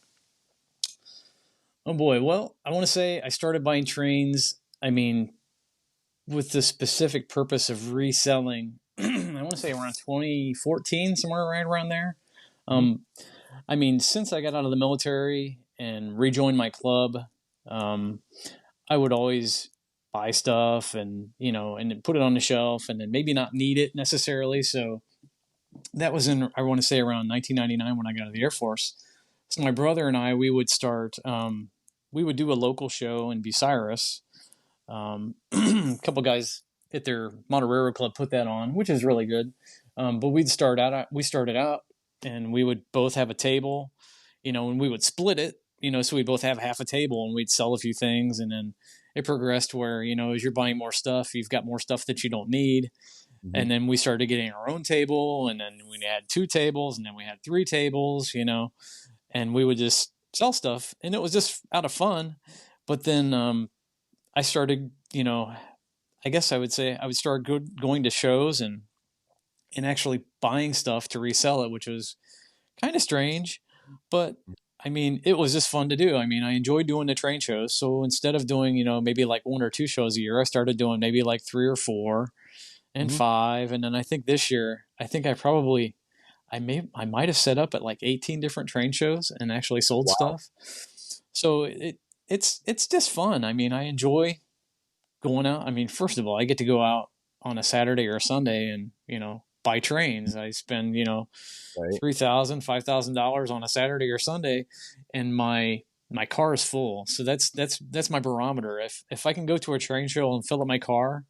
oh boy. Well, I want to say I started buying trains. I mean, with the specific purpose of reselling. I want to say around 2014, somewhere right around there. Mhm. Um, I mean, since I got out of the military and rejoined my club, um, I would always buy stuff and and then put it on the shelf and then maybe not need it necessarily. So that was in, I want to say, around 1999 when I got out of the Air Force. So my brother and I, we would start, we would do a local show in Bucyrus. A couple guys at their Model Railroad Club put that on, which is really good. But we started out, and we would both have a table, and we would split it, so we both have half a table, and we'd sell a few things, and then it progressed where, as you're buying more stuff, you've got more stuff that you don't need, Mhm. and then we started getting our own table, and then we had two tables, and then we had three tables, and we would just sell stuff, and it was just out of fun. But then I started, I guess I would say I would start going to shows and actually buying stuff to resell it, which was kind of strange, but I mean, it was just fun to do. I mean, I enjoyed doing the train shows. So instead of doing, maybe like one or two shows a year, I started doing maybe like three or four and Mhm. five. And then I think this year, I think I might have set up at like 18 different train shows and actually sold Wow. stuff. So it's just fun. I mean, I enjoy going out. I mean, first of all, I get to go out on a Saturday or a Sunday and, buy trains. I spend, Right. $3,000, $5,000 on a Saturday or Sunday, and my car is full. So that's my barometer. If I can go to a train show and fill up my car,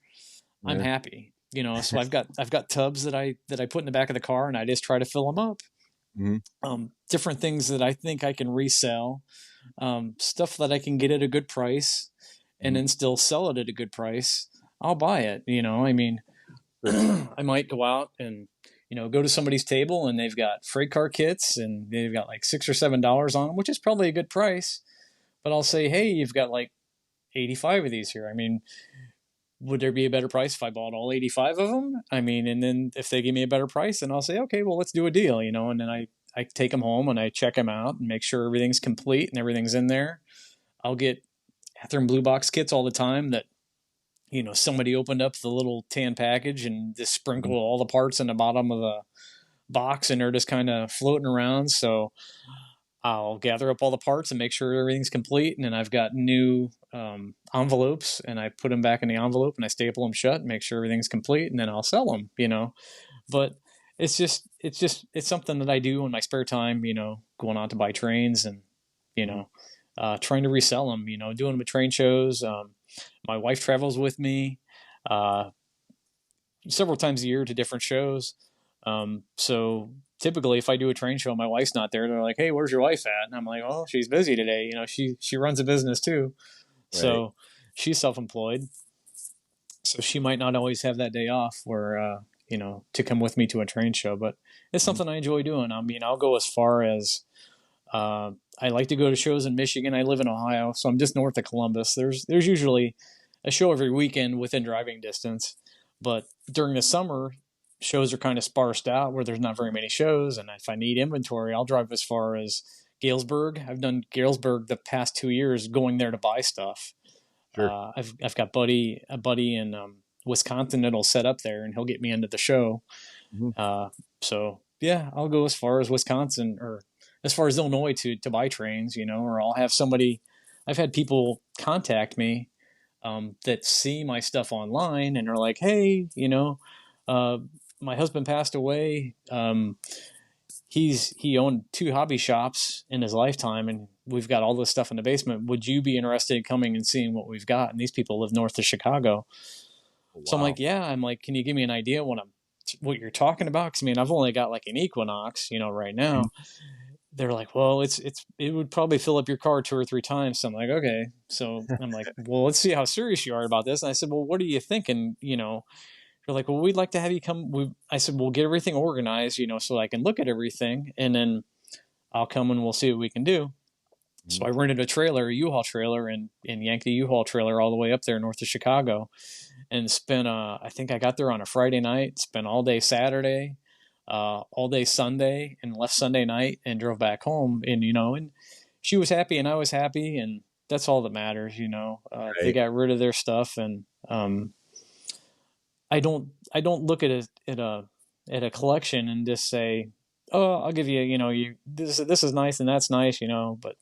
I'm Yeah. happy. So I've got tubs that I put in the back of the car, and I just try to fill them up. Mhm. Different things that I think I can resell, stuff that I can get at a good price, and Mhm. then still sell it at a good price. I'll buy it. I mean, Sure. I might go out and go to somebody's table and they've got freight car kits and they've got like $6 or $7 on them, which is probably a good price. But I'll say, hey, you've got like 85 of these here. I mean, would there be a better price if I bought all 85 of them? I mean, and then if they give me a better price, then I'll say, okay, well, let's do a deal, and then I take them home and I check them out and make sure everything's complete and everything's in there. I'll get Bathroom Blue Box kits all the time that, somebody opened up the little tan package and just Mhm. sprinkled all the parts in the bottom of the box and they're just kind of floating around. So I'll gather up all the parts and make sure everything's complete. And then I've got new envelopes and I put them back in the envelope and I staple them shut and make sure everything's complete. And then I'll sell them. But it's something that I do in my spare time, going out to buy trains and, you Mhm. know, trying to resell them, doing them at train shows. My wife travels with me. Uh, several times a year to different shows. So typically, if I do a train show, my wife's not there. They're like, "Hey, where's your wife at?" And I'm like, "Oh, she's busy today. She runs a business too, Right. so she's self-employed. So she might not always have that day off where to come with me to a train show. But it's Mhm. something I enjoy doing. I mean, I'll go as far as I like to go to shows in Michigan. I live in Ohio, so I'm just north of Columbus. There's usually a show every weekend within driving distance, but during the summer, shows are kind of sparsed out where there's not very many shows. And if I need inventory, I'll drive as far as Galesburg. I've done Galesburg the past 2 years, going there to buy stuff. Sure. I've got a buddy in Wisconsin that'll set up there, and he'll get me into the show. Mhm. Uh, so yeah, I'll go as far as Wisconsin or as far as Illinois to buy trains, or I'll have somebody. I've had people contact me that see my stuff online and are like, "Hey, uh, my husband passed away. He owned 2 hobby shops in his lifetime, and we've got all this stuff in the basement. Would you be interested in coming and seeing what we've got?" And these people live north of Chicago. Oh, So I'm like, wow. "Yeah." I'm like, "Can you give me an idea what you're talking about? Because I mean, I've only got like an Equinox, right Mhm. now." They're like, "Well, it would probably fill up your car 2 or 3 times." So I'm like, "Okay." So I'm like, "Well, let's see how serious you are about this." And I said, "Well, what are you thinking?" They're like, "Well, we'd like to have you come." I said, "We'll get everything organized, so I can look at everything, and then I'll come and we'll see what we can do." So Mhm. I rented a trailer, a U-Haul trailer, and yanked the U-Haul trailer all the way up there north of Chicago, and spent. I think I got there on a Friday night, spent all day Saturday, all day Sunday, and left Sunday night and drove back home. And she was happy and I was happy, and that's all that matters. They Right. got rid of their stuff, and I don't look at a collection and just say, "Oh, I'll give you, this is nice and that's nice," but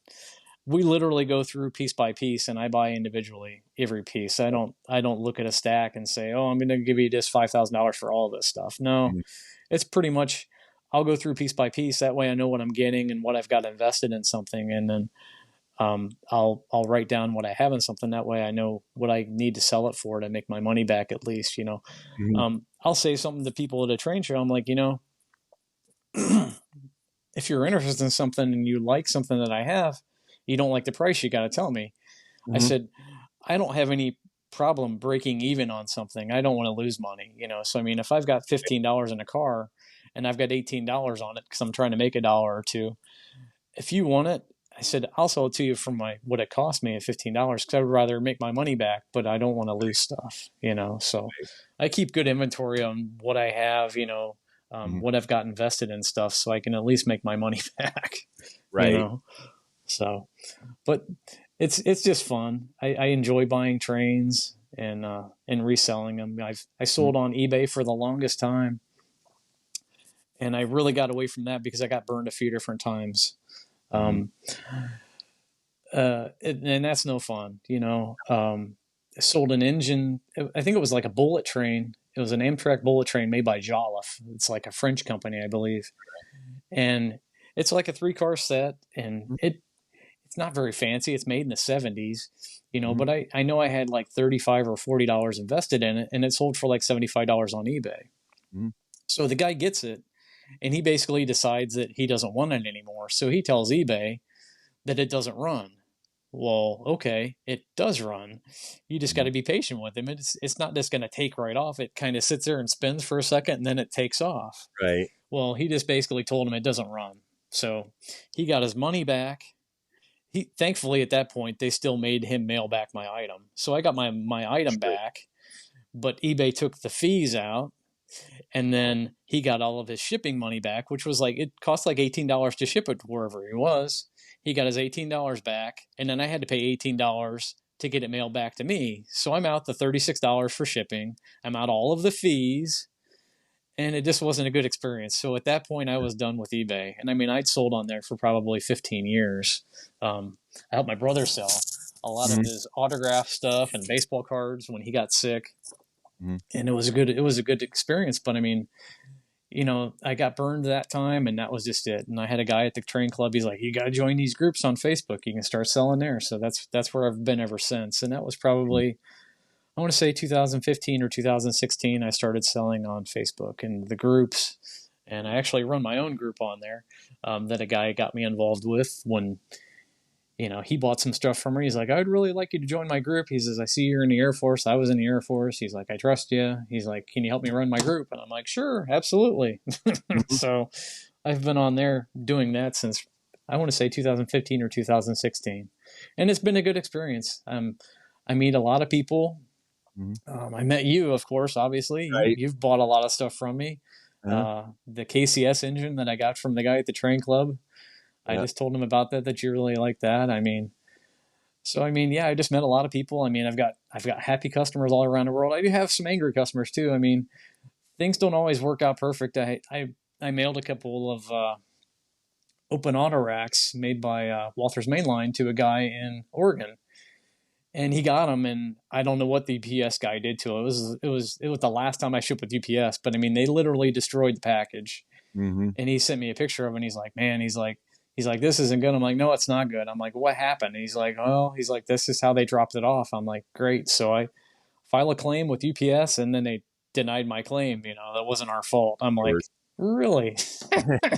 we literally go through piece by piece, and I buy individually every piece. I don't look at a stack and say, "Oh, I'm going to give you just $5,000 for all this stuff." No, Mhm. it's pretty much I'll go through piece by piece. That way I know what I'm getting and what I've got invested in something, and then I'll write down what I have in something. That way I know what I need to sell it for to make my money back at least. Mhm. I'll say something to people at a train show. I'm like, if you're interested in something and you like something that I have, you don't like the price, you got to tell me. I Mhm. said, I don't have any problem breaking even on something. I don't want to lose money. So I mean, if I've got $15 in a car and I've got $18 on it because I'm trying to make a dollar or two, if you want it, I said, I'll sell it to you for what it cost me at $15 because I would rather make my money back, but I don't want to lose stuff. So I keep good inventory on what I have, Mhm. what I've got invested in stuff so I can at least make my money back, you Right. know. So, but it's just fun. I enjoy buying trains and reselling them. I Mhm. sold on eBay for the longest time, and I really got away from that because I got burned a few different times. Mhm. Um, and that's no fun. I sold an engine. I think it was like a bullet train. It was an Amtrak bullet train made by Jolliffe. It's like a French company, I believe, and it's like a 3-car set, and Mhm. it's not very fancy. It's made in the 70s, Mhm. but I know I had like 35 or $40 invested in it, and it sold for like $75 on eBay. Mhm. So the guy gets it, and he basically decides that he doesn't want it anymore. So he tells eBay that it doesn't run. Well, okay, it does run. You just got Mhm. to be patient with him. It's not just going to take right off. It kind of sits there and spins for a second, and then it takes off. Right. Well, he just basically told him it doesn't run. So he got his money back. He thankfully at that point they still made him mail back my item. So I got my item Sure. back, but eBay took the fees out, and Oh. then he got all of his shipping money back, which was like it cost like $18 to ship it to wherever he was. He got his $18 back, and then I had to pay $18 to get it mailed back to me. So I'm out the $36 for shipping. I'm out all of the fees, and it just wasn't a good experience. So at that point, I was done with eBay. And I mean, I'd sold on there for probably 15 years. I helped my brother sell a lot of Mhm. his autograph stuff and baseball cards when he got sick, Mhm. and it was a good experience. But I mean, I got burned that time, and that was just it. And I had a guy at the train club. He's like, "You got to join these groups on Facebook. You can start selling there." So that's where I've been ever since. And that was Mhm. probably I want to say 2015 or 2016, I started selling on Facebook and the groups. And I actually run my own group on there that a guy got me involved with when, he bought some stuff from me. He's like, I'd really like you to join my group. He says, I see you're in the Air Force. I was in the Air Force. He's like, I trust you. He's like, can you help me run my group? And I'm like, sure, absolutely. Mhm. So I've been on there doing that since I want to say 2015 or 2016. And it's been a good experience. I meet a lot of people. Mhm. I met you, of course, obviously. Right. You've bought a lot of stuff from me. Uh-huh. The KCS engine that I got from the guy at the train club, I Yeah. just told him about that you really like that. Yeah, I just met a lot of people. I've got happy customers all around the world. I do have some angry customers too. Things don't always work out perfect. I mailed a couple of open auto racks made by Walther's Mainline to a guy in Oregon, and he got them. And I don't know what the UPS guy did to it. It was the last time I shipped with UPS, but they literally destroyed the package. Mhm. And he sent me a picture of it. And he's like, man, he's like, this isn't good. I'm like, no, it's not good. I'm like, what happened? And he's like, this is how they dropped it off. I'm like, great. So I file a claim with UPS, and then they denied my claim. That wasn't our fault. I'm like, Yours. really?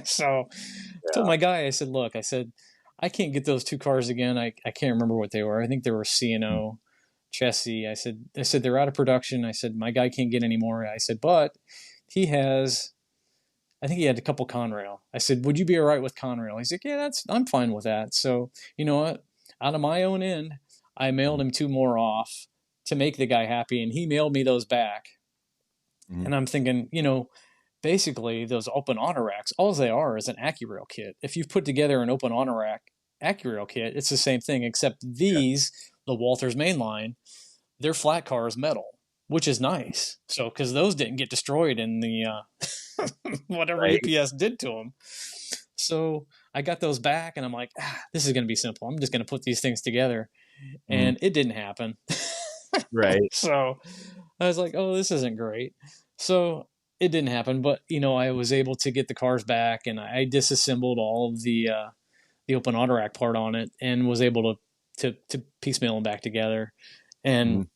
So I told Yeah. my guy, I said, look, I can't get those two cars again. I can't remember what they were. I think they were Mm. C&O chassis. I said, they're out of production. I said, my guy can't get any more. I said, but he has, I think he had a couple Conrail. I said, would you be all right with Conrail? He's like, yeah, I'm fine with that. So you know what? Out of my own end, I mailed Mhm. him two more off to make the guy happy, and he mailed me those back. Mhm. And I'm thinking, basically those open auto racks, all they are is an AccuRail kit. If you've put together an open auto rack AccuRail kit, it's the same thing, except Yeah. the Walther's Mainline, their flat car is metal, which is nice. So, because those didn't get destroyed in the whatever Right. UPS did to them. So I got those back, and I'm like, this is going to be simple. I'm just going to put these things together. Mhm. And it didn't happen. Right. So I was like, oh, this isn't great. So it didn't happen, but I was able to get the cars back, and I disassembled all of the open auto rack part on it, and was able to piecemeal them back together. And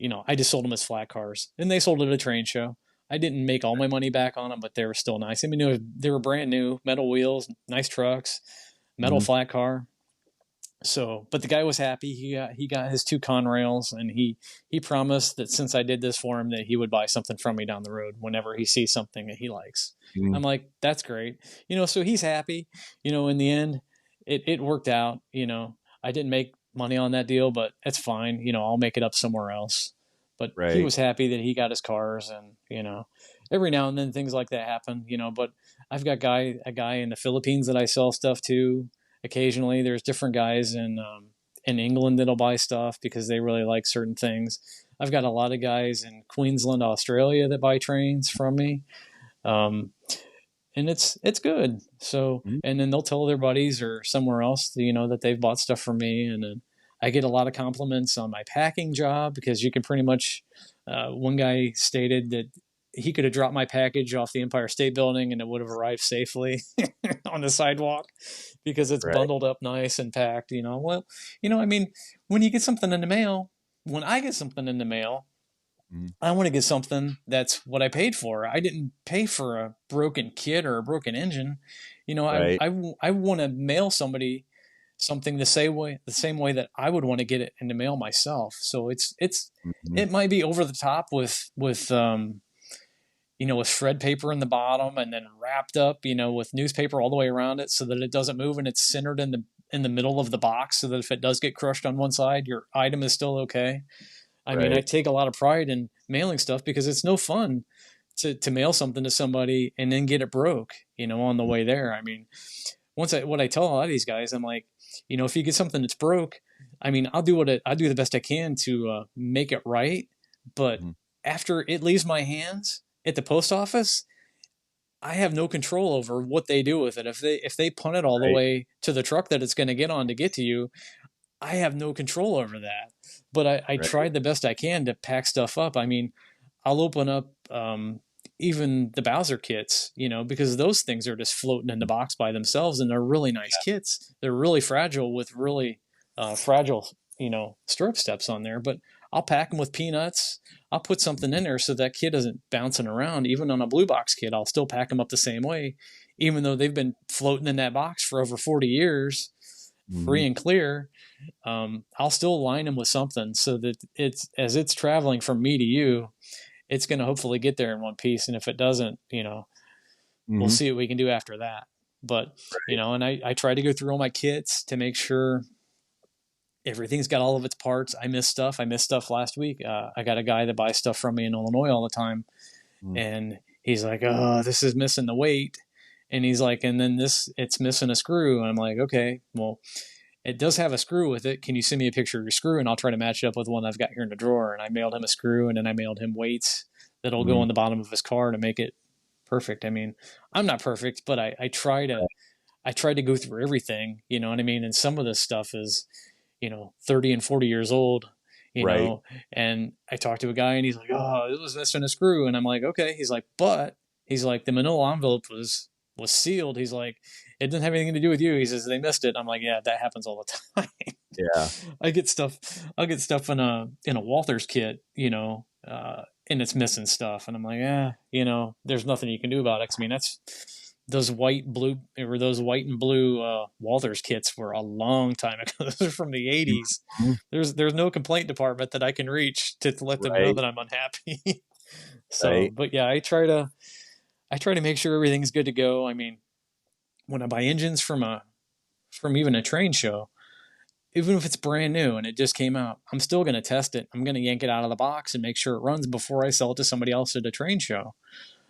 Mhm. I just sold them as flat cars, and they sold at a train show. I didn't make all my money back on them, but they were still nice. They were brand new, metal wheels, nice trucks, metal Mhm. flat car. So, but the guy was happy. He got his two Conrails, and he promised that since I did this for him, that he would buy something from me down the road whenever he sees something that he likes. Mhm. I'm like, that's great. So he's happy. In the end, it worked out. I didn't make money on that deal, but that's fine. I'll make it up somewhere else. But he Right. was happy that he got his cars, and every now and then things like that happen. But I've got a guy in the Philippines that I sell stuff to occasionally. There's different guys in England that'll buy stuff because they really like certain things. I've got a lot of guys in Queensland, Australia that buy trains from me. Um, and it's good. So, Mhm. and then they'll tell their buddies or somewhere else, that they've bought stuff from me, and then I get a lot of compliments on my packing job because you can pretty much. One guy stated that he could have dropped my package off the Empire State Building and it would have arrived safely on the sidewalk because it's Right. bundled up nice and packed. Well, when you get something in the mail, when I get something in the mail, Mhm. I want to get something that's what I paid for. I didn't pay for a broken kit or a broken engine. Right. I want to mail somebody something the same way that I would want to get it in the mail myself. So Mhm. it might be over the top with shred paper in the bottom and then wrapped up, with newspaper all the way around it so that it doesn't move, and it's centered in the middle of the box so that if it does get crushed on one side, your item is still okay. I Right. take a lot of pride in mailing stuff because it's no fun to mail something to somebody and then get it broke, on the way there. What I tell a lot of these guys, I'm like, if you get something that's broke, I'll do the best I can to make it right. But Mhm. after it leaves my hands at the post office, I have no control over what they do with it. If they punt it all the Right. way to the truck that it's going to get on to get to you, I have no control over that. But I Right. tried the best I can to pack stuff up. I'll open up even the Bowser kits, because those things are just floating in the Mhm. box by themselves, and they're really nice Yeah. kits. They're really fragile with really fragile, strip steps on there. But I'll pack them with peanuts. I'll put something in there so that kid isn't bouncing around. Even on a blue box kid, I'll still pack them up the same way, even though they've been floating in that box for over 40 years, Mhm. free and clear. I'll still line them with something so that it's as it's traveling from me to you, it's going to hopefully get there in one piece. And if it doesn't, we'll Mhm. see what we can do after that. But, and I try to go through all my kits to make sure everything's got all of its parts. I miss stuff. I missed stuff last week. I got a guy that buys stuff from me in Illinois all the time. Mhm. And he's like, oh, this is missing the weight. And he's like, and then it's missing a screw. And I'm like, okay, well, it does have a screw with it. Can you send me a picture of your screw? And I'll try to match it up with one I've got here in the drawer. And I mailed him a screw, and then I mailed him weights that'll go Mhm. on the bottom of his car to make it perfect. I mean, I'm not perfect, but I try to go through everything, you know what I mean? And some of this stuff is, 30 and 40 years old, Right. and I talked to a guy and he's like, oh, it was missing a screw. And I'm like, okay. He's like, but he's like, the manila envelope was sealed. He's like, it didn't have anything to do with you. He says, they missed it. I'm like, yeah, that happens all the time. Yeah. I'll get stuff in a Walther's kit, and it's missing stuff. And I'm like, there's nothing you can do about it. 'Cause, I mean, that's those white and blue Walther's kits were a long time ago. Those are from the '80s. Mhm. There's no complaint department that I can reach to let them know Right. that I'm unhappy. So, Right. but yeah, I try to make sure everything's good to go. I mean, when I buy engines from even a train show, even if it's brand new and it just came out, I'm still going to test it. I'm going to yank it out of the box and make sure it runs before I sell it to somebody else at a train show.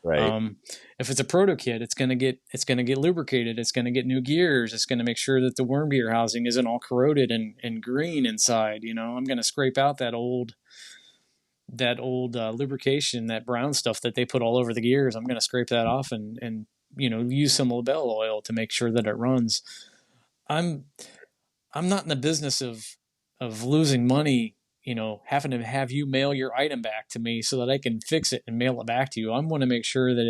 Right. Um, if it's a proto kit, it's going to get lubricated. It's going to get new gears. It's going to make sure that the worm gear housing isn't all corroded and green inside. I'm going to scrape out that old lubrication, that brown stuff that they put all over the gears. I'm going to scrape that off and use some label oil to make sure that it runs. I'm I'm not in the business of losing money, having to have you mail your item back to me so that I can fix it and mail it back to you. I want to make sure that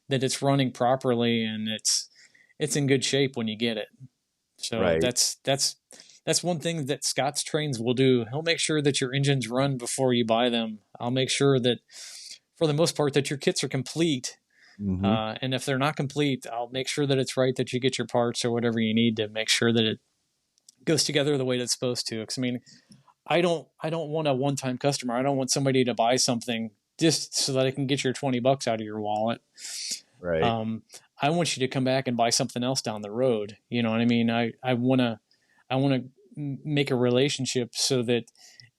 it's running properly and it's in good shape when you get it. So Right. that's one thing that Scott's Trains will do. He'll make sure that your engines run before you buy them. I'll make sure that for the most part that your kits are complete. Mhm. And if they're not complete, I'll make sure that it's right that you get your parts or whatever you need to make sure that it goes together the way that it's supposed to. Because I mean, I don't want a one-time customer. I don't want somebody to buy something just so that I can get your $20 out of your wallet. Right. Um, I want you to come back and buy something else down the road. You know what I mean? I want to make a relationship so that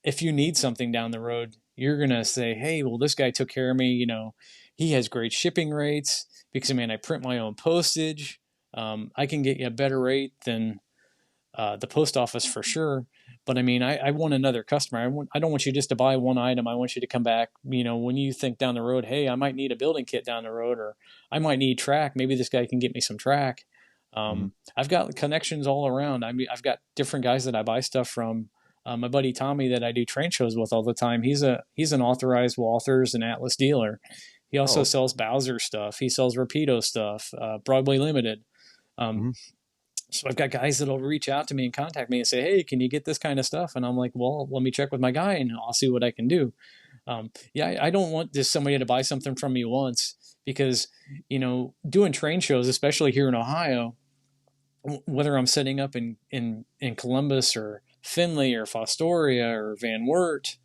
if you need something down the road, you're gonna say, hey, well, this guy took care of me. He has great shipping rates because I mean, I print my own postage. I can get you a better rate than the post office for sure. But I mean, I want another customer. I don't want you just to buy one item. I want you to come back, when you think down the road, hey, I might need a building kit down the road, or I might need track. Maybe this guy can get me some track. Mhm. I've got connections all around. I mean, I've got different guys that I buy stuff from. My buddy Tommy that I do train shows with all the time. He's an authorized Walthers and Atlas dealer. He also Oh. sells Bowser stuff. He sells Rapido stuff, Broadway Limited. Um, Mhm. so I've got guys that'll reach out to me and contact me and say, hey, can you get this kind of stuff? And I'm like, well, let me check with my guy and I'll see what I can do. Yeah, I don't want just somebody to buy something from me once because, doing train shows, especially here in Ohio, whether I'm setting up in Columbus or Findlay or Fostoria or Van Wert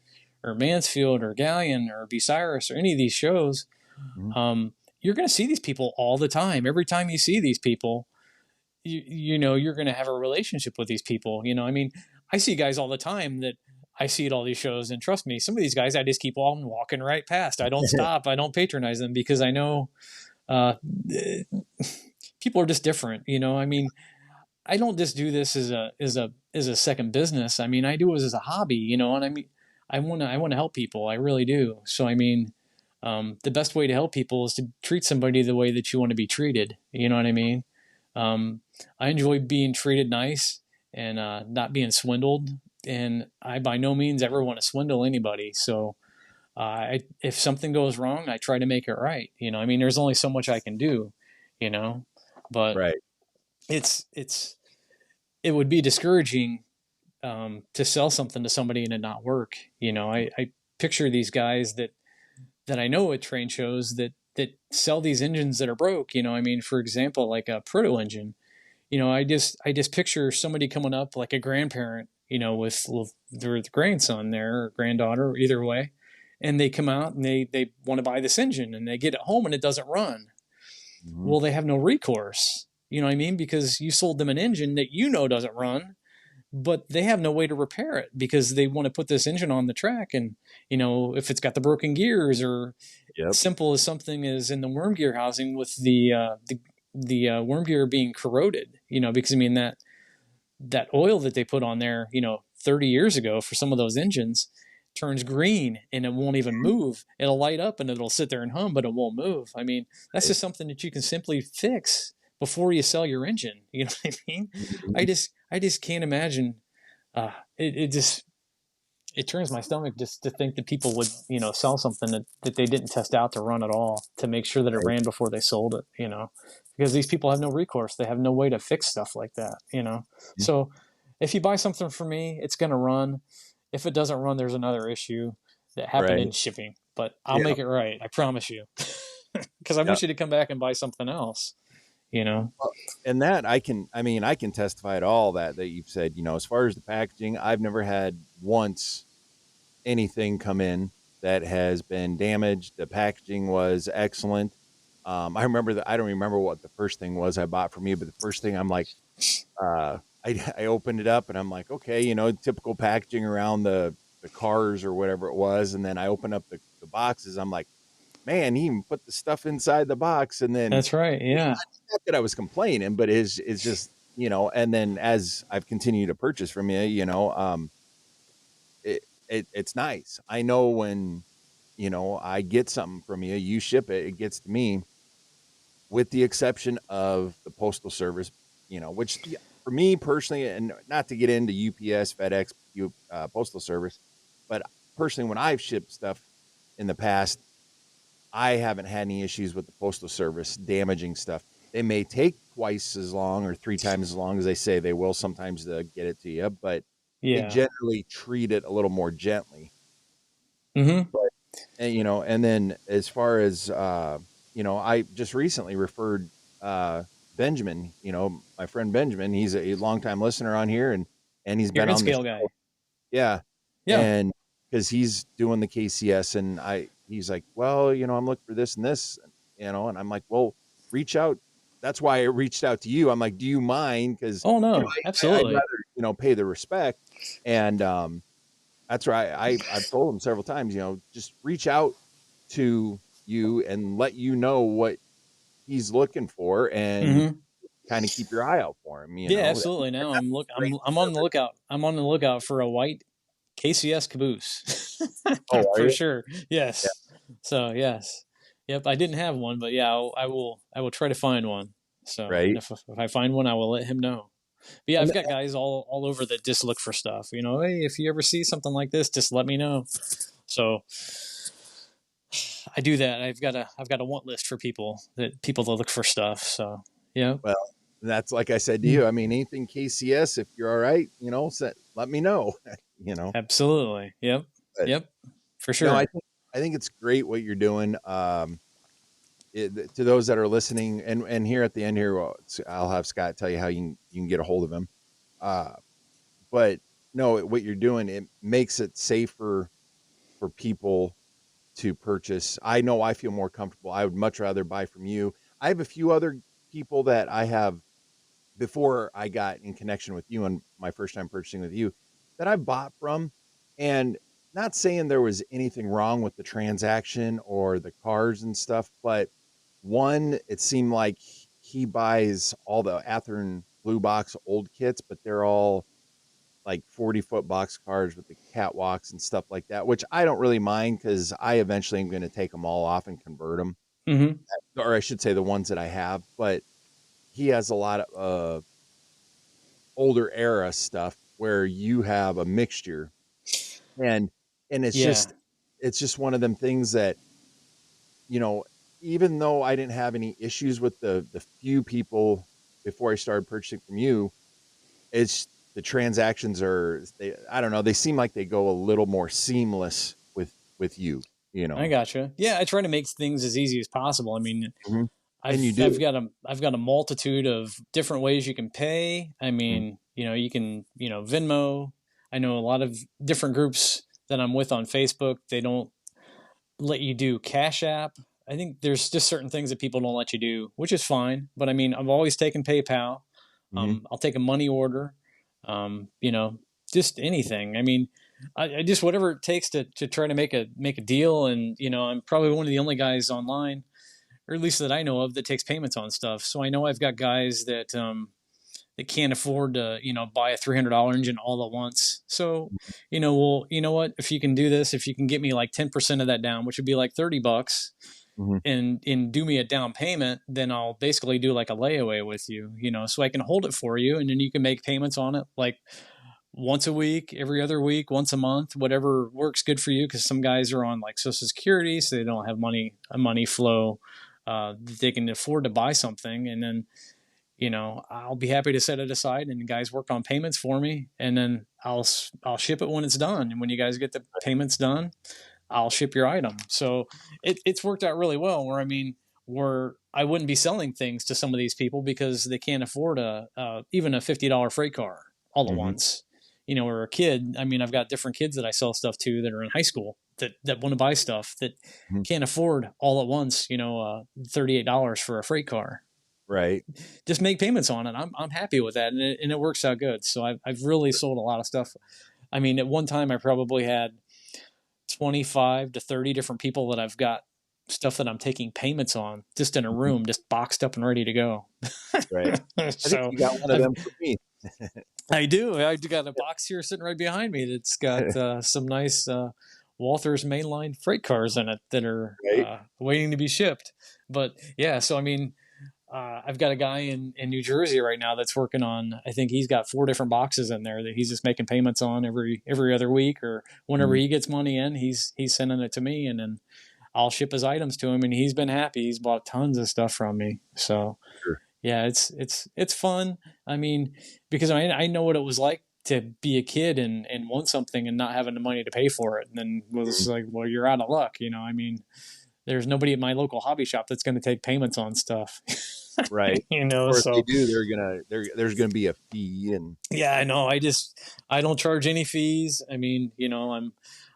or Mansfield or Galleon or Bucyrus or any of these shows, Mhm. you're going to see these people all the time. Every time you see these people, you're going to have a relationship with these people. I mean, I see guys all the time that I see at all these shows, and trust me, some of these guys I just keep on walking right past. I don't stop. I don't patronize them because I know uh, people are just different. I mean, I don't just do this as a second business. I mean, I do it as a hobby. And I mean, I want to help people. I really do. So I mean, the best way to help people is to treat somebody the way that you want to be treated. You know what I mean? Um, I enjoy being treated nice and not being swindled. And I by no means ever want to swindle anybody. So if something goes wrong, I try to make it right. I mean, there's only so much I can do. You know, but Right. it's it would be discouraging to sell something to somebody and it not work. I picture these guys that I know at train shows that sell these engines that are broke. I mean, for example, like a proto engine. I just picture somebody coming up like a grandparent, with their grandson there or granddaughter, either way, and they come out and they want to buy this engine and they get it home and it doesn't run. Mhm. Well, they have no recourse. You know what I mean? Because you sold them an engine that doesn't run, but they have no way to repair it because they want to put this engine on the track. And, if it's got the broken gears, or Yep. simple as something as in the worm gear housing with the worm gear being corroded, because I mean that oil that they put on there, 30 years ago for some of those engines turns green and it won't even move. It'll light up and it'll sit there and hum, but it won't move. I mean, that's Right. just something that you can simply fix before you sell your engine. You know what I mean? I Mhm. just I just can't imagine. It turns my stomach just to think that people would, sell something that they didn't test out to run at all to make sure that it Right. ran before they sold it. Because these people have no recourse. They have no way to fix stuff like that. Mhm. So if you buy something from me, it's going to run. If it doesn't run, there's another issue that happened in Right. shipping, but I'll Yeah. make it right. I promise you. Because I Yeah. want you to come back and buy something else. Well, and that I mean, I can testify to all that you've said, as far as the packaging, I've never had once anything come in that has been damaged. The packaging was excellent. I remember that I don't remember what the first thing was I bought from you, but the first thing I'm like, I opened it up and I'm like, okay, typical packaging around the cars or whatever it was, and then I open up the boxes. I'm like, man, he even put the stuff inside the box, and then That's right. Yeah. not that I was complaining, but it's just and then as I've continued to purchase from you, it's nice. I know when I get something from you, you ship it, it gets to me, with the exception of the postal service, which yeah, for me personally, and not to get into UPS, FedEx, postal service, but personally, when I've shipped stuff in the past, I haven't had any issues with the postal service damaging stuff. They may take twice as long or three times as long as they say they will sometimes to get it to you, but they Yeah. generally treat it a little more gently. Mm-hmm. But and then as far as I just recently referred Benjamin, my friend Benjamin, he's a longtime listener on here, and he's Your been in on the scale show. guy. Yeah. Yeah. And because he's doing the KCS, and he's like, well, I'm looking for this and this, and I'm like, well, reach out. That's why I reached out to you. I'm like, do you mind? Because Oh no, I'd absolutely. rather pay the respect, and that's right. I've told him several times, just reach out to you and let what he's looking for, and Mm-hmm. kind of keep your eye out for him. Yeah, And absolutely. Now I'm on the lookout. I'm on the lookout for a white KCS caboose. oh, are For you? sure. Yeah, Yes. So yes. Yep, I didn't have one, but yeah, I will try to find one. So, and right. if I find one, I will let him know. But yeah, And I've got guys all over that just look for stuff. Hey, if you ever see something like this, just let me know. So I do that. I've got a want list for people that look for stuff. So yeah. well, that's like I said to Mm. you. I mean, anything KCS, if you're all right, let me know. you know, Absolutely. Yep. but Yep. For no, sure. I think it's great what you're doing. To those that are listening, and here at the end here, well, I'll have Scott tell you how you can get a hold of him. Uh, but no, what you're doing, it makes it safer for people to purchase. I know I feel more comfortable. I would much rather buy from you. I have a few other people that I have before I got in connection with you and my first time purchasing with you that I bought from, and not saying there was anything wrong with the transaction or the cars and stuff, but one, it seemed like he buys all the Athearn blue box old kits, but they're all like 40-foot box cars with the catwalks and stuff like that, which I don't really mind because I eventually am going to take them all off and convert them, Mm-hmm. or I should say the ones that I have. But he has a lot of older era stuff where you have a mixture, and it's Yeah. just one of them things that you know even though I didn't have any issues with the few people before I started purchasing from you, it's the transactions I don't know, they seem like they go a little more seamless with you, you I know. gotcha. Yeah, I try to make things as easy as possible. I mean, Mhm. And I've you I've do. got a I've got a multitude of different ways you can pay. I Mhm, mean, you can, Venmo. I know a lot of different groups that I'm with on Facebook. They don't let you do Cash App. I think there's just certain things that people don't let you do, which is fine. But I mean, I've always taken PayPal. mhm, I'll take a money order. You know, just anything. I mean, I just whatever it takes to try to make a deal. And I'm probably one of the only guys online, or at least that I know of, that takes payments on stuff. So I know I've got guys that can't afford to, buy a $300 engine all at once. So, well, you know what? If you can do this, if you can get me like 10% of that down, which would be like $30, mhm, and do me a down payment, then I'll basically do like a layaway with you, so I can hold it for you, and then you can make payments on it like once a week, every other week, once a month, whatever works good for you. Because some guys are on like Social Security, so they don't have a money flow. They can afford to buy something, and then I'll be happy to set it aside, and the guys work on payments for me, and then I'll ship it when it's done. And when you guys get the payments done, I'll ship your item. So it's worked out really well. Where I mean, where I wouldn't be selling things to some of these people because they can't afford even a $50 freight car all at mhm, once. Or a kid. I mean, I've got different kids that I sell stuff to that are in high school that want to buy stuff that mhm. can't afford all at once. $38 for a freight car. Right. Just make payments on it. I'm happy with that, and it works out good. So I've really sold a lot of stuff. I mean, at one time I probably had 25 to 30 different people that I've got stuff that I'm taking payments on just in a Mhm. room, just boxed up and ready to go. Right. I think So you got one of I've, them for me. I do. I got a box here sitting right behind me that's got some nice Walther's mainline freight cars in it that are Right? waiting to be shipped. But yeah, so I mean, I've got a guy in New Jersey right now that's working on. I think he's got 4 different boxes in there that he's just making payments on every other week, or whenever Mhm. he gets money in, he's sending it to me, and then I'll ship his items to him, and he's been happy. He's bought tons of stuff from me. So Sure. yeah, it's fun. I mean, because I know what it was like to be a kid and want something and not having the money to pay for it, and then was Mhm. like, well, you're out of luck. I mean, there's nobody at my local hobby shop that's going to take payments on stuff. Right. Or if they So do, there's gonna be a fee and yeah, I know. I don't charge any fees. I mean,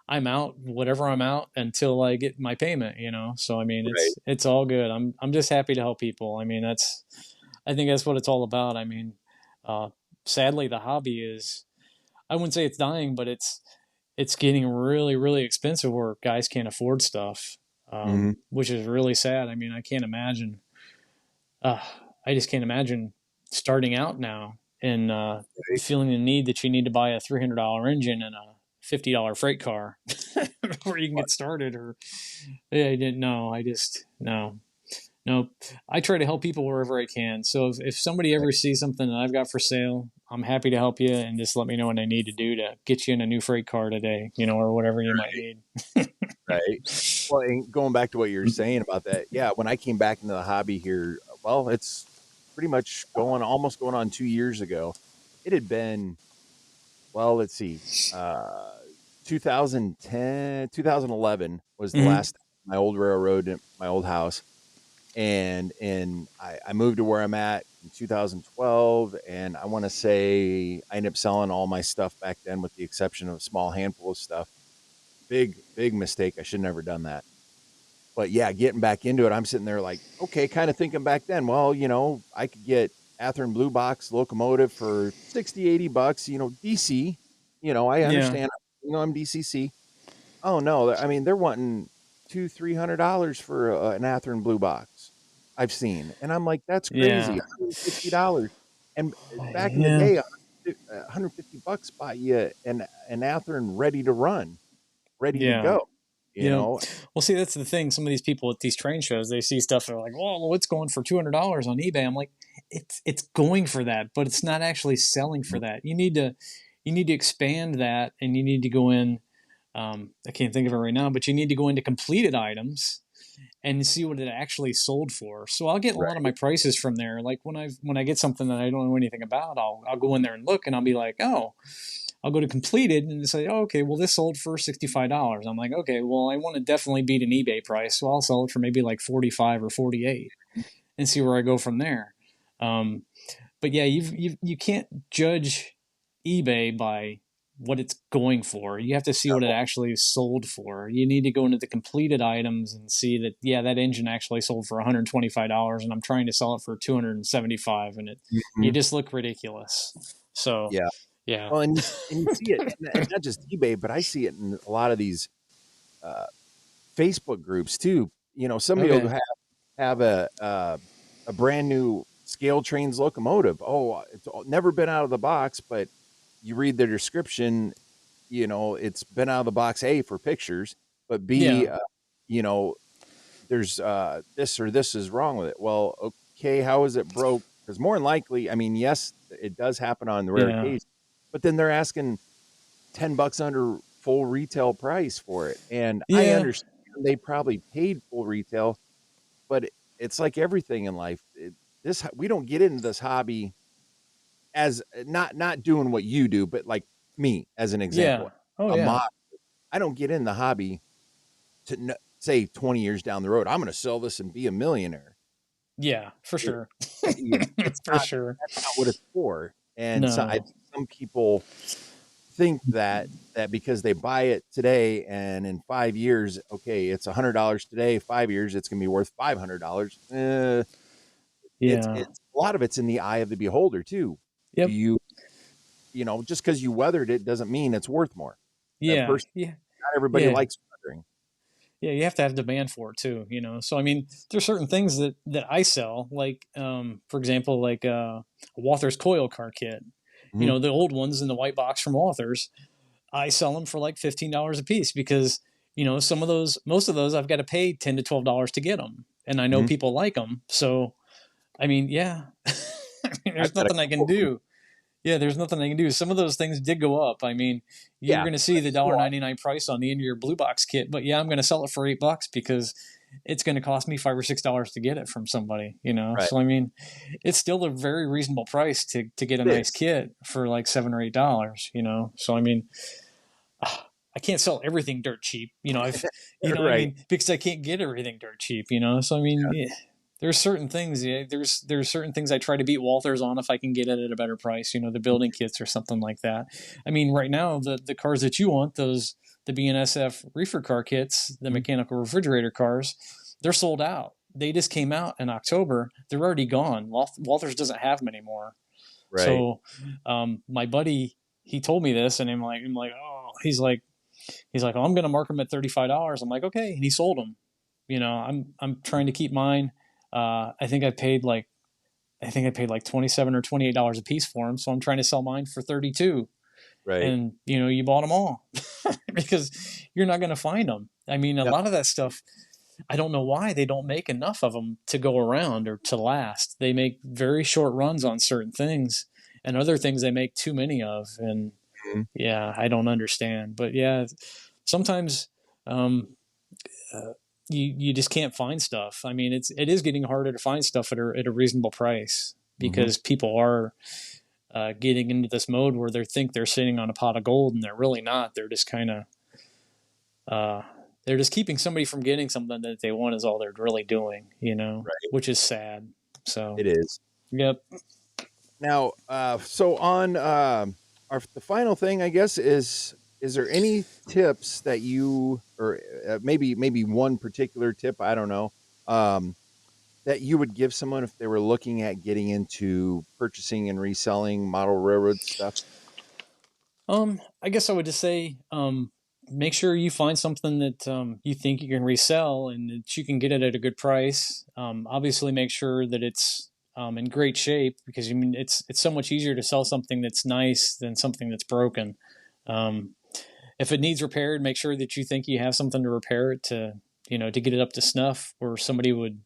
I'm out whatever I'm out until I get my payment. So I mean, right. it's all good. I'm just happy to help people. I mean, I think that's what it's all about. I mean, uh, sadly, the hobby is, I wouldn't say it's dying, but it's getting really really expensive where guys can't afford stuff, Mhm. which is really sad. I mean, I can't imagine. uh, I just can't imagine starting out now and Right. feeling the need that you need to buy a $300 engine and a $50 freight car where you can get started. Or yeah, I didn't know. I just no. No, I try to help people wherever I can. So if somebody ever sees something that I've got for sale, I'm happy to help you, and just let me know what I need to do to get you in a new freight car today, or whatever you might need. Right. Well, and going back to what you're saying about that, yeah, when I came back into the hobby here, well, it's pretty much almost going on 2 years ago. It had been, well, let's see, uh, 2010, 2011 was the Mm-hmm. last time my old railroad at my old house, and I moved to where I'm at in 2012, and I wanna say I ended up selling all my stuff back then with the exception of a small handful of stuff. Big mistake, I should never done that. But yeah, getting back into it, I'm sitting there like, okay, kind of thinking back then, well, I could get Athearn Blue Box locomotive for 60, $80, DC. I Yeah, understand, I'm DCC. Oh no, I mean they're wanting $200-300 for an Athearn Blue Box. I've seen, and I'm like, that's yeah, crazy, $150. And back in the yeah. day, $150 bought you an Athearn ready to run, ready to Yeah. go. You Yep. know, Well, see, that's the thing. Some of these people at these train shows, they see stuff. They're like, "Well, what's going for $200 on eBay?" I'm like, it's going for that, but it's not actually selling for that. You need to expand that, and you need to go in. I can't think of it right now, but you need to go into completed items, and see what it actually sold for. So I'll get a lot of my Right. prices from there. Like when I get something that I don't know anything about, I'll go in there and look, and I'll be like, oh, I'll go to completed and say, oh, okay, well this sold for $65. I'm like, okay, well I want to definitely beat an eBay price, so I'll sell it for maybe like 45 or 48 and see where I go from there. Um, but yeah, you can't judge eBay by what it's going for. You have to see what it actually sold for. You need to go into the completed items and see that, yeah, that engine actually sold for $125 and I'm trying to sell it for 275, and you Mhm. just look ridiculous. So, Yeah. yeah. Well, and you see it, and not just eBay, but I see it in a lot of these uh, Facebook groups too. Somebody will Okay. have a brand new scale trains locomotive. Oh, it's never been out of the box, but you read the description. It's been out of the box, A, for pictures, but B, Yeah. you know, there's this or this is wrong with it. Well, okay, how is it broke? Because more than likely, I mean, yes, it does happen on the rare Yeah. occasion, but then they're asking $10 under full retail price for it. And I Yeah. understand they probably paid full retail, but it's like everything in life. We don't get into this hobby as not doing what you do, but like me as an example, Yeah. Oh a yeah. mod. I don't get in the hobby to say 20 years down the road, I'm going to sell this and be a millionaire. Yeah, for It, sure. it's For not. sure. That's not what it's for. And so I No. think some people think that because they buy it today and in 5 years, okay, it's $100 today. 5 years, it's gonna be worth $500. Yeah. It's a lot of it's in the eye of the beholder too. Do Yep. just because you weathered it doesn't mean it's worth more. That Yeah. person, Yeah. not everybody Yeah. likes weathering. Yeah, you have to have demand for it too, you know. So I mean, there's certain things that I sell, like for example, like a Walther's coil car kit. You Mhm. know, the old ones in the white box from Walther's. I sell them for like $15 a piece because you know some of those, most of those, I've got to pay $10 to $12 to get them, and I know Mhm. people like them. So I mean, yeah, I mean, I've there's got a nothing I can couple of them. do. Yeah, there's nothing I can do. Some of those things did go up. I mean, you're Yeah, going to see the go on. $1.99 price on the end of your blue box kit, but yeah, I'm going to sell it for $8 because it's going to cost me $5 or $6 to get it from somebody, you know? Right. So, I mean, it's still a very reasonable price to get a It nice is. kit for like $7 or $8, you know? So, I mean, I can't sell everything dirt cheap, you know? I Right. mean, because I can't get everything dirt cheap, you know? So, I mean, yeah, there's certain things, yeah, there's certain things I try to beat Walthers on if I can get it at a better price, you know, the building kits or something like that. I mean, right now, the cars that you want, the BNSF reefer car kits, the Mhm. mechanical refrigerator cars, they're sold out. They just came out in October. They're already gone. Walthers doesn't have them anymore. Right. So, my buddy, he told me this, and I'm like, oh, he's like, oh, I'm going to mark them at $35. I'm like, okay, and he sold them. You know, I'm trying to keep mine. I think I paid like 27 or $28 a piece for them, so I'm trying to sell mine for 32. Right. And you know, you bought them all because you're not going to find them. I mean, a No. lot of that stuff, I don't know why they don't make enough of them to go around or to last. They make very short runs on certain things, and other things they make too many of. And Mhm. yeah, I don't understand. But yeah, sometimes um, you just can't find stuff. I mean, it is getting harder to find stuff at a reasonable price Mhm. because people are getting into this mode where they think they're sitting on a pot of gold and they're really not. They're just kind of uh, they're just keeping somebody from getting something that they want is all they're really doing, you know, Right. which is sad. So It is. yep. Now, so on the final thing, I guess, is there any tips that you or maybe one particular tip, I don't know, um, that you would give someone if they were looking at getting into purchasing and reselling model railroad stuff? I guess I would just say, make sure you find something that you think you can resell and that you can get it at a good price. Obviously, make sure that it's in great shape because I mean it's so much easier to sell something that's nice than something that's broken. Um, if it needs repaired, make sure that you think you have something to repair it to, you know, to get it up to snuff where somebody would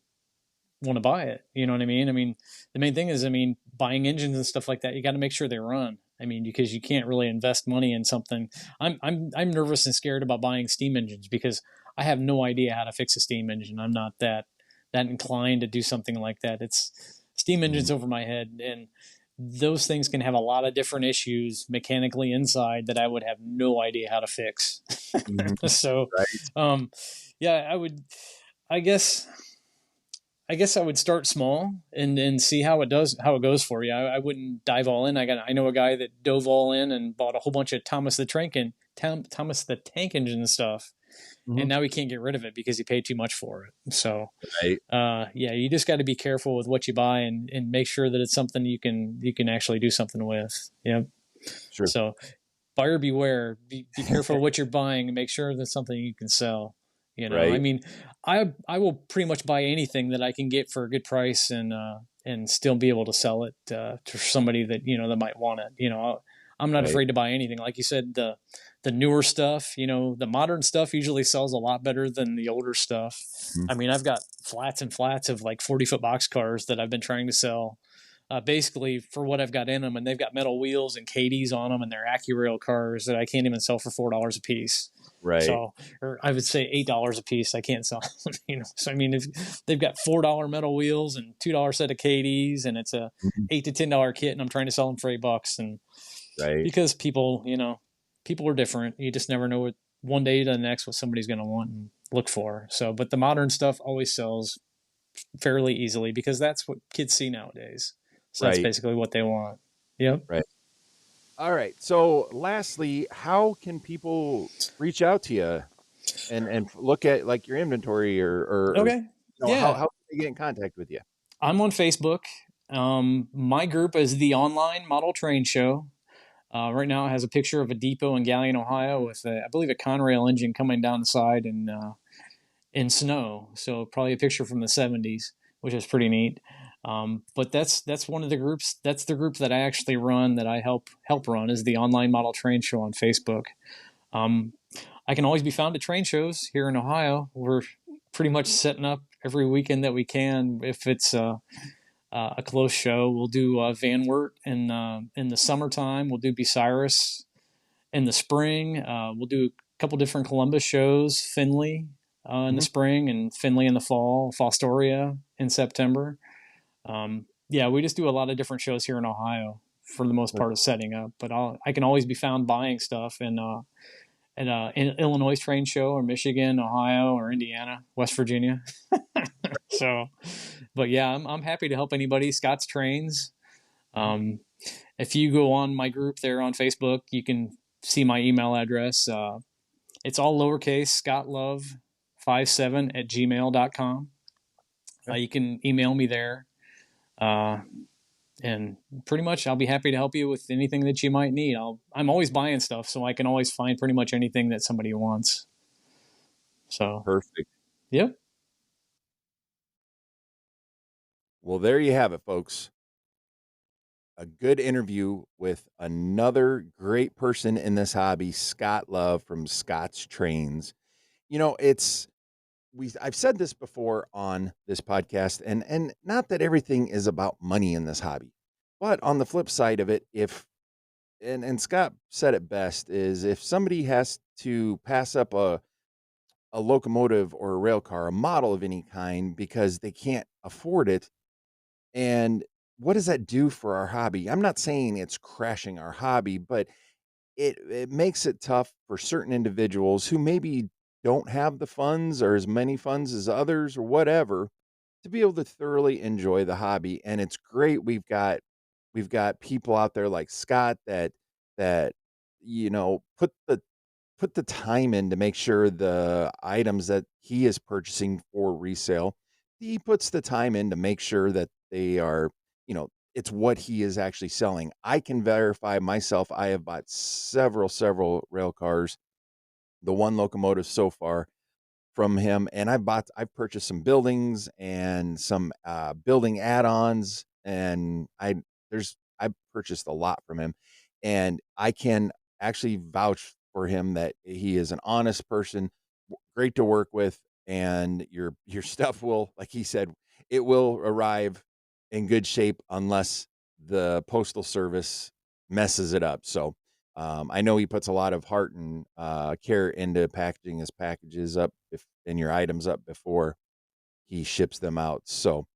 want to buy it. You know what I mean? I mean, the main thing is, I mean, buying engines and stuff like that, you got to make sure they run. I mean, because you can't really invest money in something. I'm nervous and scared about buying steam engines because I have no idea how to fix a steam engine. I'm not that inclined to do something like that. It's steam Mhm. engines over my head, and those things can have a lot of different issues mechanically inside that I would have no idea how to fix. Mhm. So, Right. um, yeah, I guess I guess I would start small and see how it goes for you. I wouldn't dive all in. I know a guy that dove all in and bought a whole bunch of Thomas the Tank Engine stuff, and Mhm. now he can't get rid of it because he paid too much for it. So Right. yeah, you just got to be careful with what you buy and make sure that it's something you can actually do something with. Yep. Sure. So buyer beware. Be careful what you're buying and make sure that's something you can sell. I Right. mean, I will pretty much buy anything that I can get for a good price and still be able to sell it to somebody that that might want it. I'm not Right. afraid to buy anything. Like you said, the newer stuff, the modern stuff usually sells a lot better than the older stuff. Mhm. I mean, I've got flats and flats of like 40-foot box cars that I've been trying to sell basically for what I've got in them, and they've got metal wheels and KDs on them, and they're AccuRail cars that I can't even sell for $4 a piece. Right. So, or I would say $8 a piece. I can't sell them, So I mean, if they've got $4 metal wheels and $2 set of KDs, and it's a Mhm. $8 to $10 kit, and I'm trying to sell them for $8, and Right. because people are different. You just never know what one day to the next what somebody's going to want and look for. So, but the modern stuff always sells fairly easily because that's what kids see nowadays. So that's Right. basically what they want. Yep. Right. All right. So, lastly, how can people reach out to you and look at like your inventory or Okay. how Yeah. can they get in contact with you? I'm on Facebook. My group is the Online Model Train Show. Right now, it has a picture of a depot in Galion, Ohio, with I believe a Conrail engine coming down the side in snow. So probably a picture from the '70s, which is pretty neat. But that's one of the groups. That's the group that I actually run. That I help run is the Online Model Train Show on Facebook. Um, I can always be found at train shows here in Ohio. We're pretty much setting up every weekend that we can. If it's a close show, we'll do Van Wert in the summertime. We'll do Bucyrus in the spring. We'll do a couple different Columbus shows, Findlay in the Mhm. spring and Findlay in the fall, Fostoria in September. Yeah, we just do a lot of different shows here in Ohio for the most part of setting up. But I can always be found buying stuff in Illinois train show or Michigan, Ohio, or Indiana, West Virginia. So, but yeah, I'm happy to help anybody. Scott's Trains. Mhm. Um, if you go on my group there on Facebook, you can see my email address. It's all lowercase, scottlove57 at gmail.com. Okay. You can email me there. Uh, and pretty much I'll be happy to help you with anything that you might need. I'm always buying stuff, so I can always find pretty much anything that somebody wants. So, Perfect. yep. Well, there you have it, folks. A good interview with another great person in this hobby, Scott Love from Scott's Trains. It's I've said this before on this podcast, and not that everything is about money in this hobby, but on the flip side of it, if and Scott said it best, is if somebody has to pass up a locomotive or a rail car, a model of any kind, because they can't afford it, and what does that do for our hobby? I'm not saying it's crashing our hobby, but it makes it tough for certain individuals who maybe don't have the funds or as many funds as others or whatever to be able to thoroughly enjoy the hobby. And it's great we've got people out there like Scott that put the time in to make sure the items that he is purchasing for resale, he puts the time in to make sure that they are, it's what he is actually selling. I can verify myself. I have bought several rail cars, the one locomotive so far from him, and I've purchased some buildings and some building add-ons, and I've purchased a lot from him, and I can actually vouch for him that he is an honest person, great to work with, and your stuff will, like he said, it will arrive in good shape unless the postal service messes it up. So I know he puts a lot of heart and care into packaging his packages up and your items up before he ships them out. So,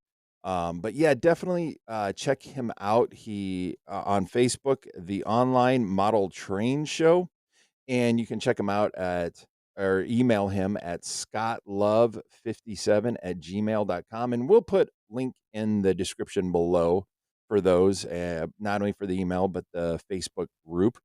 but yeah, definitely check him out. He on Facebook, the Online Model Train Show, and you can check him out at or email him at scottlove57@gmail.com. And we'll put link in the description below for those, not only for the email, but the Facebook group.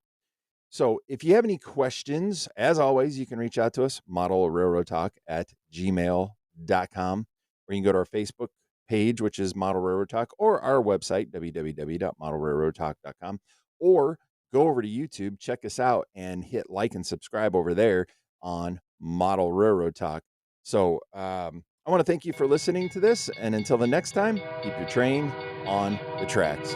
So if you have any questions, as always, you can reach out to us, modelrailroadtalk@gmail.com, or you can go to our Facebook page, which is Model Railroad Talk, or our website, www.modelrailroadtalk.com, or go over to YouTube, check us out, and hit like and subscribe over there on Model Railroad Talk. So I want to thank you for listening to this, and until the next time, keep your train on the tracks.